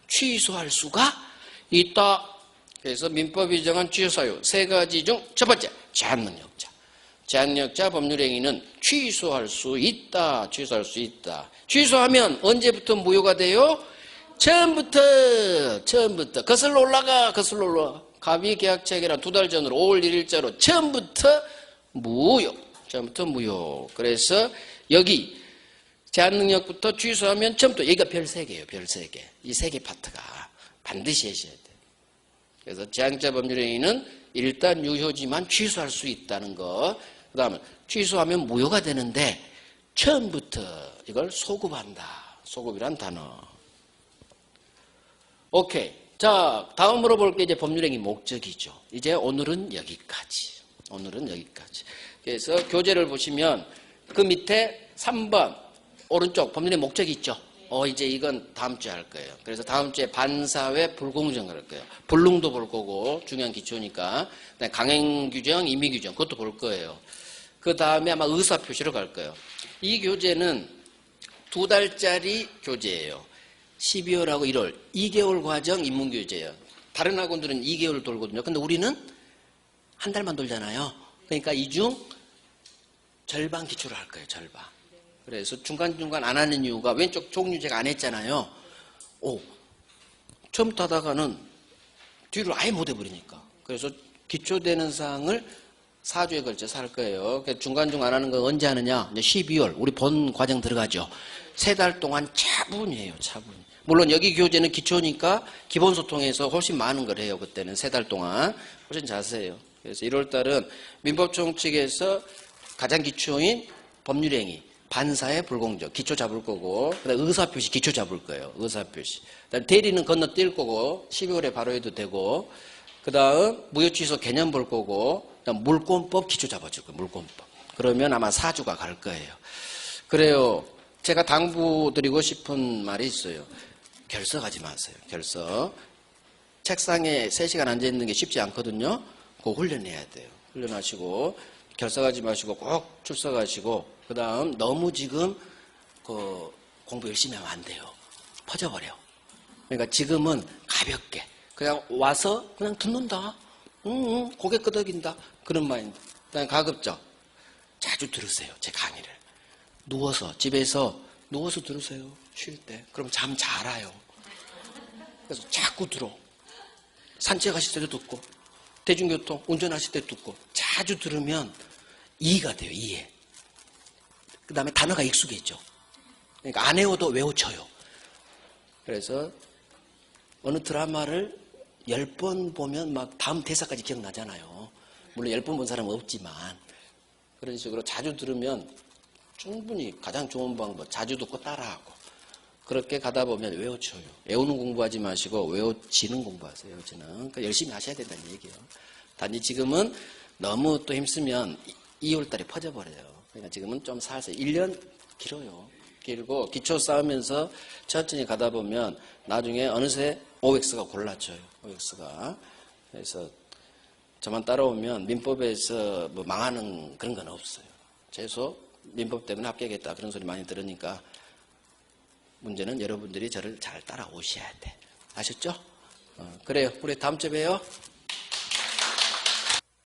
취소할 수가 있다. 그래서 민법이 정한 취소 사유 세 가지 중 첫 번째, 제한능력자. 제한능력자 법률행위는 취소할 수 있다. 취소할 수 있다. 취소하면 언제부터 무효가 돼요? 처음부터. 거슬러 올라가. 갑이 계약 체결한 2달 전으로 5월 1일자로 처음부터 무효. 그래서 여기 제한능력부터 취소하면 처음부터, 여기가 별 3개예요. 별 3개. 이 3개 파트가 반드시 하셔야 돼요. 그래서 제한자 법률행위는 일단 유효지만 취소할 수 있다는 거. 그 다음에 취소하면 무효가 되는데 처음부터 이걸 소급한다. 소급이란 단어. 오케이. 자, 다음으로 볼 게 이제 법률행위 목적이죠. 이제 오늘은 여기까지. 그래서 교재를 보시면 그 밑에 3번 오른쪽 법률행위 목적이 있죠. 이제 이건 다음 주에 할 거예요. 그래서 다음 주에 반사회 불공정 할 거예요. 불능도 볼 거고 중요한 기초니까. 강행 규정, 임의 규정 그것도 볼 거예요. 그 다음에 아마 의사 표시로 갈 거예요. 이 교재는 2달짜리 교재예요. 12월하고 1월 2개월 과정 인문교재예요. 다른 학원들은 2개월 돌거든요. 근데 우리는 한 달만 돌잖아요. 그러니까 이 중 절반 기초를 할 거예요. 절반. 그래서 중간중간 안 하는 이유가 왼쪽 종류 제가 안 했잖아요. 처음부터 하다가는 뒤로 아예 못 해버리니까. 그래서 기초되는 사항을 4주에 걸쳐서 할 거예요. 중간중간 안 하는 거 언제 하느냐? 이제 12월 우리 본 과정 들어가죠. 3달 동안 차분이에요. 차분히. 물론 여기 교재는 기초니까 기본소통에서 훨씬 많은 걸 해요. 그때는 3달 동안 훨씬 자세해요. 그래서 1월 달은 민법총 측에서 가장 기초인 법률행위, 반사의 불공정, 기초 잡을 거고, 그다음 의사표시, 기초 잡을 거예요. 의사표시. 그다음 대리는 건너뛸 거고, 12월에 바로 해도 되고, 그다음 무효취소 개념 볼 거고, 그다음 물권법 기초 잡아줄 거예요. 물권법. 그러면 아마 4주가 갈 거예요. 그래요. 제가 당부드리고 싶은 말이 있어요. 결석하지 마세요. 결석. 책상에 3시간 앉아있는 게 쉽지 않거든요. 그거 훈련해야 돼요. 훈련하시고 결석하지 마시고 꼭 출석하시고 그 다음 너무 지금 공부 열심히 하면 안 돼요. 퍼져버려. 그러니까 지금은 가볍게 그냥 와서 그냥 듣는다. 고개 끄덕인다. 그런 마인드. 그다음에 가급적 자주 들으세요. 제 강의를. 누워서 집에서 누워서 들으세요. 쉴 때. 그럼 잠 잘 와요. 그래서 자꾸 들어. 산책하실 때도 듣고 대중교통 운전하실 때 듣고 자주 들으면 이해가 돼요. 이해. 그 다음에 단어가 익숙해져. 그러니까 안 외워도 외워쳐요. 그래서 어느 드라마를 10번 보면 막 다음 대사까지 기억나잖아요. 물론 10번 본 사람은 없지만 그런 식으로 자주 들으면 충분히 가장 좋은 방법 자주 듣고 따라하고 그렇게 가다 보면 외워쳐요. 외우는 공부하지 마시고 외워지는 공부하세요. 외워지는. 그러니까 열심히 하셔야 된다는 얘기예요. 단지 지금은 너무 또 힘쓰면 2월 달에 퍼져버려요. 그러니까 지금은 좀 살살 1년 길어요. 길고 기초 쌓으면서 천천히 가다 보면 나중에 어느새 OX가 골라져요. OX가. 그래서 저만 따라오면 민법에서 뭐 망하는 그런 건 없어요. 최소 민법 때문에 합격했다 그런 소리 많이 들으니까 문제는 여러분들이 저를 잘 따라오셔야 돼. 아셨죠? 그래요. 우리 다음 주에 봬요.